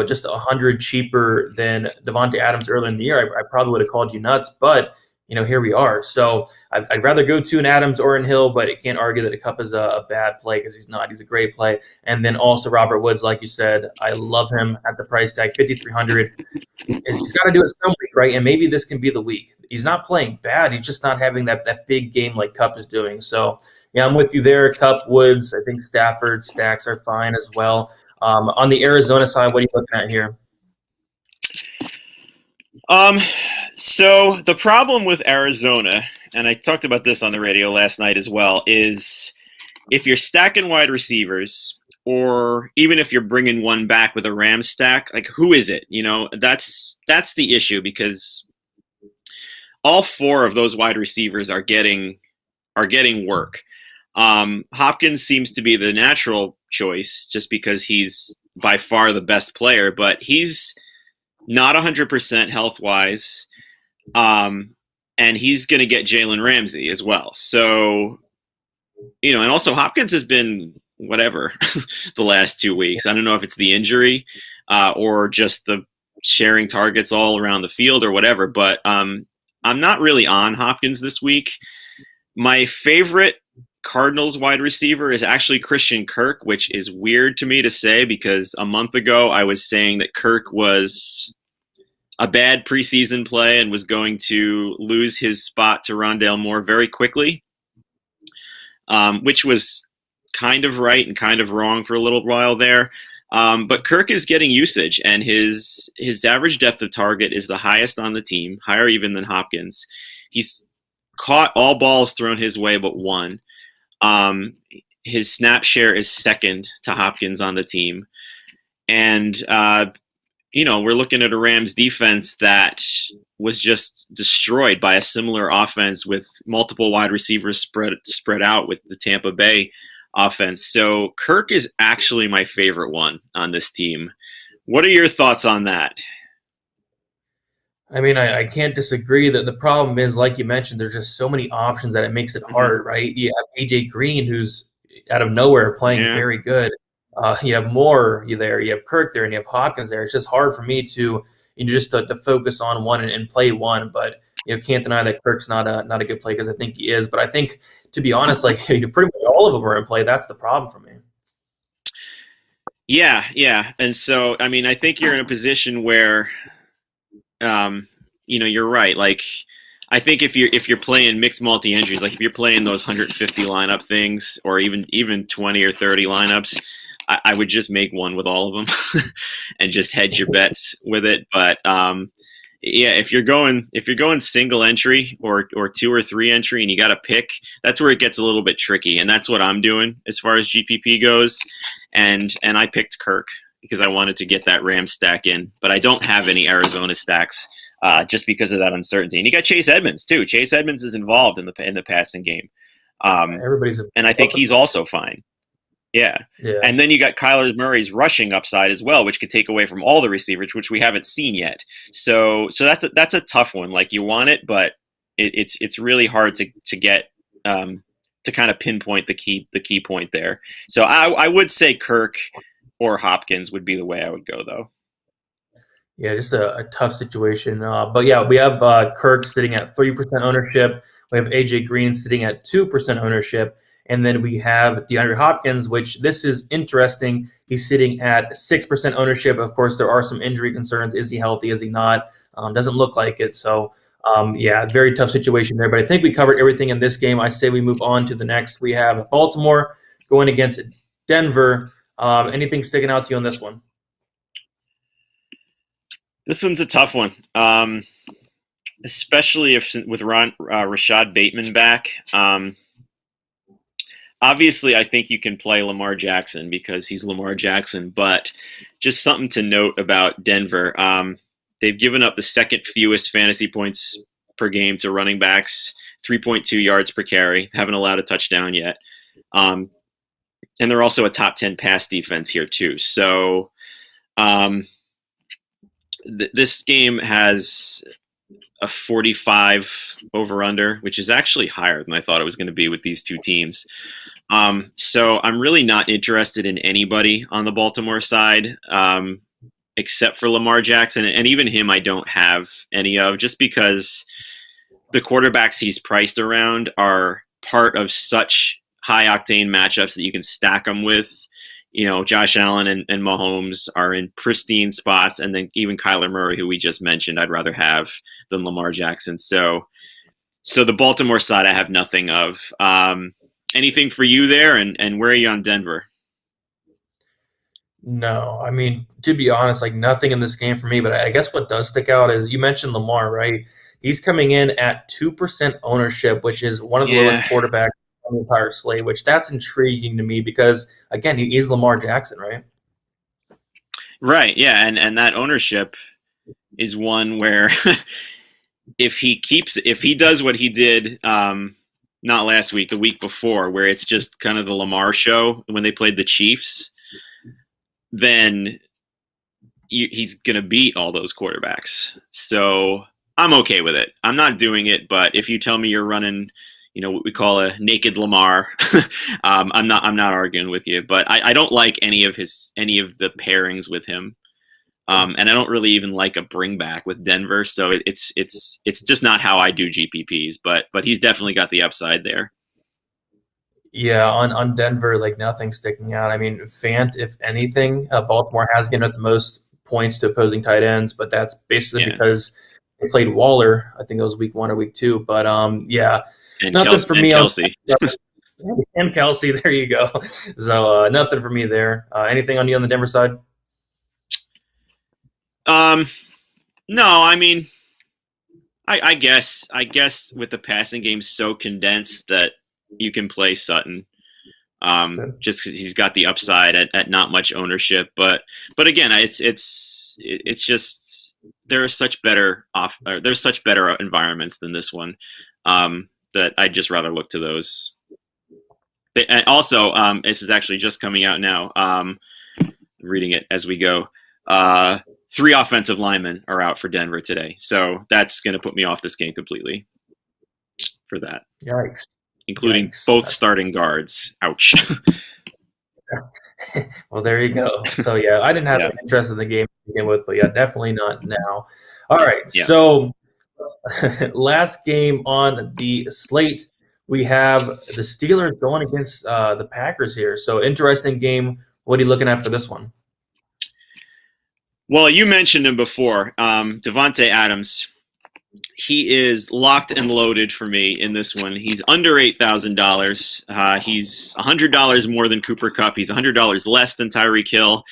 just 100 cheaper than Devontae Adams earlier in the year, I probably would have called you nuts. But, here we are. So I'd rather go to an Adams or an Hill, but I can't argue that a Kupp is a bad play because he's not. He's a great play. And then also Robert Woods, like you said, I love him at the price tag, 5,300. He's got to do it some week, right? And maybe this can be the week. He's not playing bad. He's just not having that big game like Kupp is doing. So, yeah, I'm with you there. Kupp, Woods, I think Stafford stacks are fine as well. On the Arizona side, what are you looking at here? So the problem with Arizona, and I talked about this on the radio last night as well, is if you're stacking wide receivers, or even if you're bringing one back with a Rams stack, like who is it? That's the issue, because all four of those wide receivers are getting work. Hopkins seems to be the natural choice just because he's by far the best player, but he's not 100% health-wise, and he's going to get Jalen Ramsey as well. So, and also Hopkins has been whatever the last 2 weeks. I don't know if it's the injury or just the sharing targets all around the field or whatever, but I'm not really on Hopkins this week. My favorite Cardinals wide receiver is actually Christian Kirk, which is weird to me to say because a month ago I was saying that Kirk was a bad preseason play and was going to lose his spot to Rondale Moore very quickly, which was kind of right and kind of wrong for a little while there. But Kirk is getting usage, and his average depth of target is the highest on the team, higher even than Hopkins. He's caught all balls thrown his way but one. His snap share is second to Hopkins on the team. And, we're looking at a Rams defense that was just destroyed by a similar offense with multiple wide receivers spread out with the Tampa Bay offense. So Kirk is actually my favorite one on this team. What are your thoughts on that? I mean, I can't disagree that the problem is, like you mentioned, there's just so many options that it makes it hard, right? You have AJ Green, who's out of nowhere playing very good. You have Moore there, you have Kirk there, and you have Hopkins there. It's just hard for me to to focus on one and play one. But can't deny that Kirk's not a good play because I think he is. But I think, to be honest, like pretty much all of them are in play. That's the problem for me. Yeah, and so I mean, I think you're in a position where. You're right. Like, I think if you're playing mixed multi-entries, like if you're playing those 150 lineup things, or even 20 or 30 lineups, I would just make one with all of them and just hedge your bets with it. But if you're going single entry or 2 or 3 entry and you got to pick, that's where it gets a little bit tricky. And that's what I'm doing as far as GPP goes. And I picked Kirk because I wanted to get that Rams stack in, but I don't have any Arizona stacks just because of that uncertainty. And you got Chase Edmonds too. Chase Edmonds is involved in the passing game, and I think he's also fine. Yeah. And then you got Kyler Murray's rushing upside as well, which could take away from all the receivers, which we haven't seen yet. So that's a tough one. Like, you want it, but it's really hard to get to kind of pinpoint the key point there. So I would say Kirk or Hopkins would be the way I would go, though. Yeah, just a tough situation. But yeah, we have Kirk sitting at 3% ownership. We have AJ Green sitting at 2% ownership. And then we have DeAndre Hopkins, which this is interesting. He's sitting at 6% ownership. Of course, there are some injury concerns. Is he healthy? Is he not? Doesn't look like it. So, very tough situation there. But I think we covered everything in this game. I say we move on to the next. We have Baltimore going against Denver. Anything sticking out to you on this one? This one's a tough one, especially if with Rashad Bateman back. Obviously, I think you can play Lamar Jackson because he's Lamar Jackson, but just something to note about Denver. They've given up the second fewest fantasy points per game to running backs, 3.2 yards per carry, haven't allowed a touchdown yet. And they're also a top 10 pass defense here too. So this game has a 45 over-under, which is actually higher than I thought it was going to be with these two teams. So I'm really not interested in anybody on the Baltimore side except for Lamar Jackson. And even him I don't have any of, just because the quarterbacks he's priced around are part of such high-octane matchups that you can stack them with. You know, Josh Allen and Mahomes are in pristine spots, and then even Kyler Murray, who we just mentioned, I'd rather have than Lamar Jackson. So the Baltimore side I have nothing of. Anything for you there, and where are you on Denver? No, I mean, to be honest, like nothing in this game for me, but I guess what does stick out is you mentioned Lamar, right? He's coming in at 2% ownership, which is one of the lowest quarterbacks on the entire slate, which that's intriguing to me because, again, he is Lamar Jackson, right? Right, yeah, and that ownership is one where if he does what he did not last week, the week before, where it's just kind of the Lamar show when they played the Chiefs, then he's going to beat all those quarterbacks. So I'm okay with it. I'm not doing it, but if you tell me you're running, you know, what we call a naked Lamar, I'm not arguing with you. But I don't like any of the pairings with him, and I don't really even like a bring back with Denver. So it's just not how I do GPPs. But he's definitely got the upside there. Yeah, on Denver, like nothing sticking out. I mean, Fant, if anything, Baltimore has given up the most points to opposing tight ends, but that's basically because they played Waller. I think it was week 1 or week 2. But yeah, and nothing for me. Kelsey. And Kelsey, there you go. So nothing for me there. Anything on you on the Denver side? No, I mean, I guess with the passing game so condensed that you can play Sutton, just because he's got the upside at not much ownership. But again, it's just there's such better environments than this one that I'd just rather look to those. And also, this is actually just coming out now. Reading it as we go. 3 offensive linemen are out for Denver today, so that's going to put me off this game completely for that. Yikes. Including both starting guards. Ouch. Well, there you go. So, yeah, I didn't have any interest in the game to begin with, but, yeah, definitely not now. All right, so last game on the slate, we have the Steelers going against the Packers here. So, interesting game. What are you looking at for this one? Well, you mentioned him before, Davante Adams. He is locked and loaded for me in this one. He's under $8,000. He's $100 more than Cooper Kupp. He's $100 less than Tyreek Hill.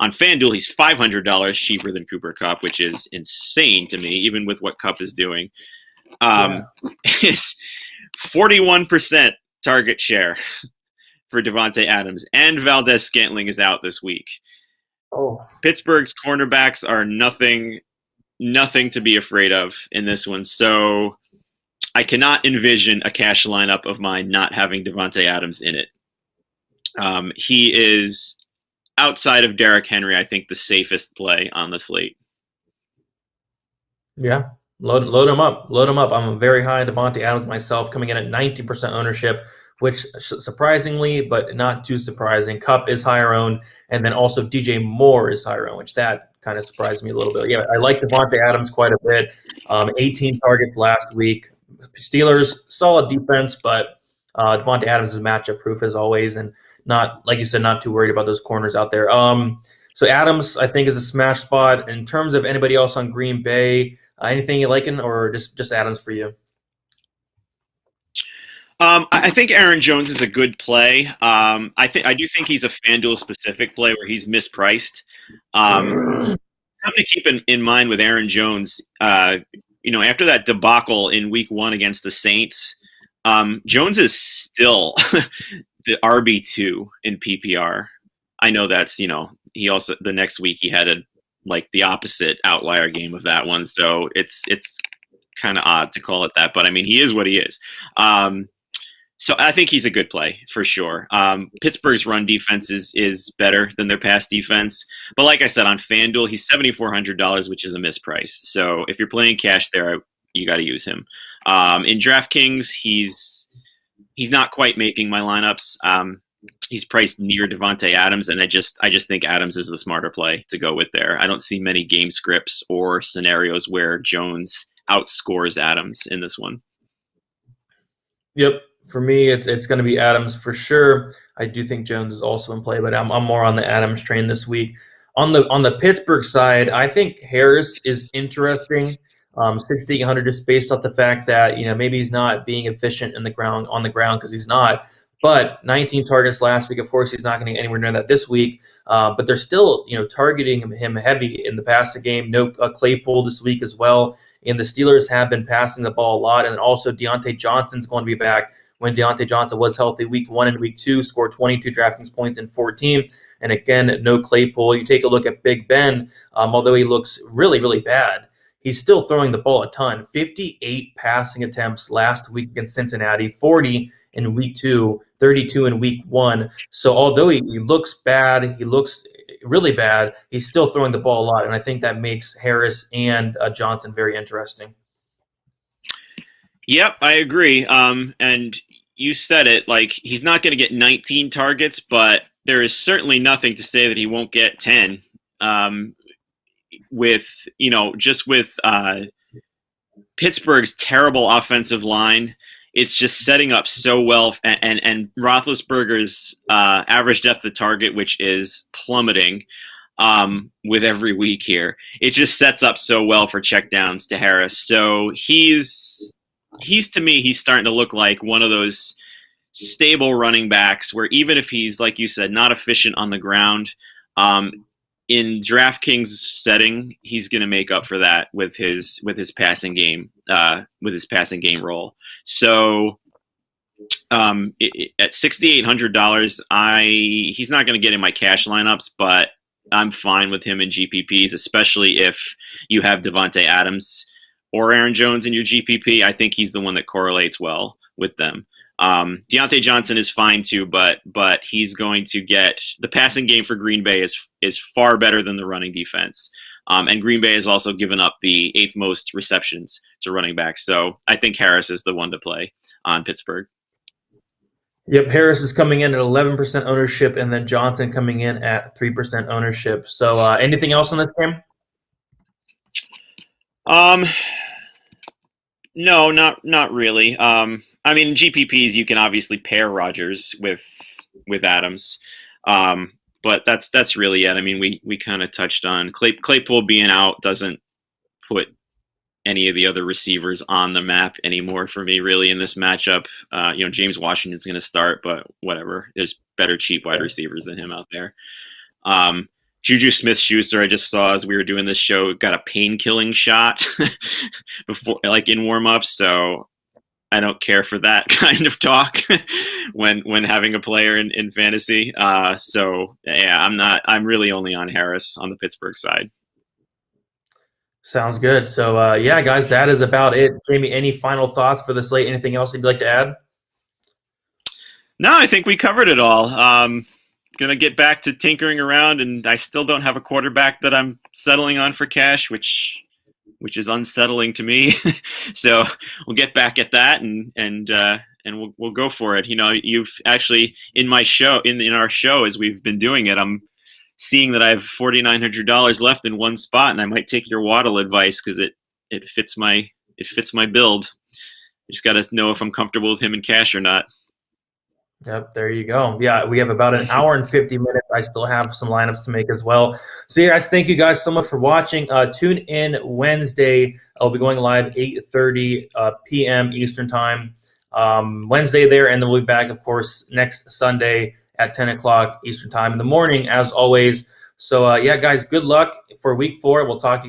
On FanDuel, he's $500 cheaper than Cooper Kupp, which is insane to me, even with what Kupp is doing. It's 41% target share for Davante Adams, and Valdez-Scantling is out this week. Oh, Pittsburgh's cornerbacks are nothing to be afraid of in this one. So I cannot envision a cash lineup of mine not having Davante Adams in it. He is, outside of Derrick Henry, I think the safest play on the slate. Yeah, load him up. Load him up. I'm very high on Davante Adams myself, coming in at 90% ownership, which surprisingly, but not too surprising. Kupp is higher owned, and then also DJ Moore is higher owned, which that kind of surprised me a little bit. Yeah, I like Davante Adams quite a bit. 18 targets last week. Steelers, solid defense, but Davante Adams is matchup proof as always, and not, like you said, not too worried about those corners out there. So Adams, I think, is a smash spot. In terms of anybody else on Green Bay, anything you liking, or just Adams for you? I think Aaron Jones is a good play. I do think he's a FanDuel specific play where he's mispriced. Something to keep in mind with Aaron Jones. After that debacle in Week 1 against the Saints, Jones is still the RB2 in PPR. I know that's he also the next week he had the opposite outlier game of that one, so it's kind of odd to call it that, but I mean he is what he is. So I think he's a good play for sure. Pittsburgh's run defense is better than their pass defense, but like I said, on FanDuel he's $7,400, which is a misprice. So if you're playing cash there, you got to use him. In DraftKings, he's not quite making my lineups. He's priced near Devontae Adams, and I just think Adams is the smarter play to go with there. I don't see many game scripts or scenarios where Jones outscores Adams in this one. Yep. For me, it's going to be Adams for sure. I do think Jones is also in play, but I'm more on the Adams train this week. On the Pittsburgh side, I think Harris is interesting. 6,800 just based off the fact that maybe he's not being efficient on the ground because he's not. But 19 targets last week. Of course, he's not going to get anywhere near that this week. But they're still targeting him heavy in the passing game. No Claypool this week as well. And the Steelers have been passing the ball a lot. And also Deontay Johnson's going to be back. When Deontay Johnson was healthy Week 1 and Week 2, scored 22 DraftKings points in 14. And again, no Claypool. You take a look at Big Ben, although he looks really, really bad, he's still throwing the ball a ton. 58 passing attempts last week against Cincinnati, 40 in Week 2, 32 in Week 1. So although he looks bad, he looks really bad, he's still throwing the ball a lot. And I think that makes Harris and Johnson very interesting. Yep, I agree. And you said it, he's not going to get 19 targets, but there is certainly nothing to say that he won't get 10. With Pittsburgh's terrible offensive line, it's just setting up so well, and Roethlisberger's average depth of target, which is plummeting with every week here. It just sets up so well for checkdowns to Harris. So he's to me, he's starting to look like one of those stable running backs where even if he's, like you said, not efficient on the ground, in DraftKings setting, he's going to make up for that with his passing game, role. So at $6,800, he's not going to get in my cash lineups, but I'm fine with him in GPPs, especially if you have Devontae Adams or Aaron Jones in your GPP. I think he's the one that correlates well with them. Deontay Johnson is fine too, but he's going to get the passing game for Green Bay is far better than the running defense. And Green Bay has also given up the 8th most receptions to running backs. So I think Harris is the one to play on Pittsburgh. Yep, Harris is coming in at 11% ownership, and then Johnson coming in at 3% ownership. So anything else on this game? No, not really. I mean, GPPs, you can obviously pair Rodgers with Adams, but that's really it. I mean, we kind of touched on Claypool being out doesn't put any of the other receivers on the map anymore for me, really, in this matchup. James Washington's going to start, but whatever. There's better cheap wide receivers than him out there. Juju Smith-Schuster, I just saw as we were doing this show, got a pain-killing shot before, in warm-ups. So I don't care for that kind of talk when having a player in fantasy. So yeah, I'm really only on Harris on the Pittsburgh side. Sounds good. So yeah, guys, that is about it. Jamie, any final thoughts for the slate? Anything else you'd like to add? No, I think we covered it all. Gonna get back to tinkering around, and I still don't have a quarterback that I'm settling on for cash, which is unsettling to me. So we'll get back at that, and we'll go for it. You've actually in our show as we've been doing it, I'm seeing that I have $4,900 left in one spot, and I might take your Waddle advice because it fits my build. I just got to know if I'm comfortable with him in cash or not. Yep, there you go. Yeah, we have about an hour and 50 minutes. I still have some lineups to make as well. So, guys, thank you guys so much for watching. Tune in Wednesday. I'll be going live 8:30 p.m. Eastern Time. Wednesday there, and then we'll be back, of course, next Sunday at 10 o'clock Eastern time in the morning, as always. So, yeah, guys, good luck for week 4. We'll talk to you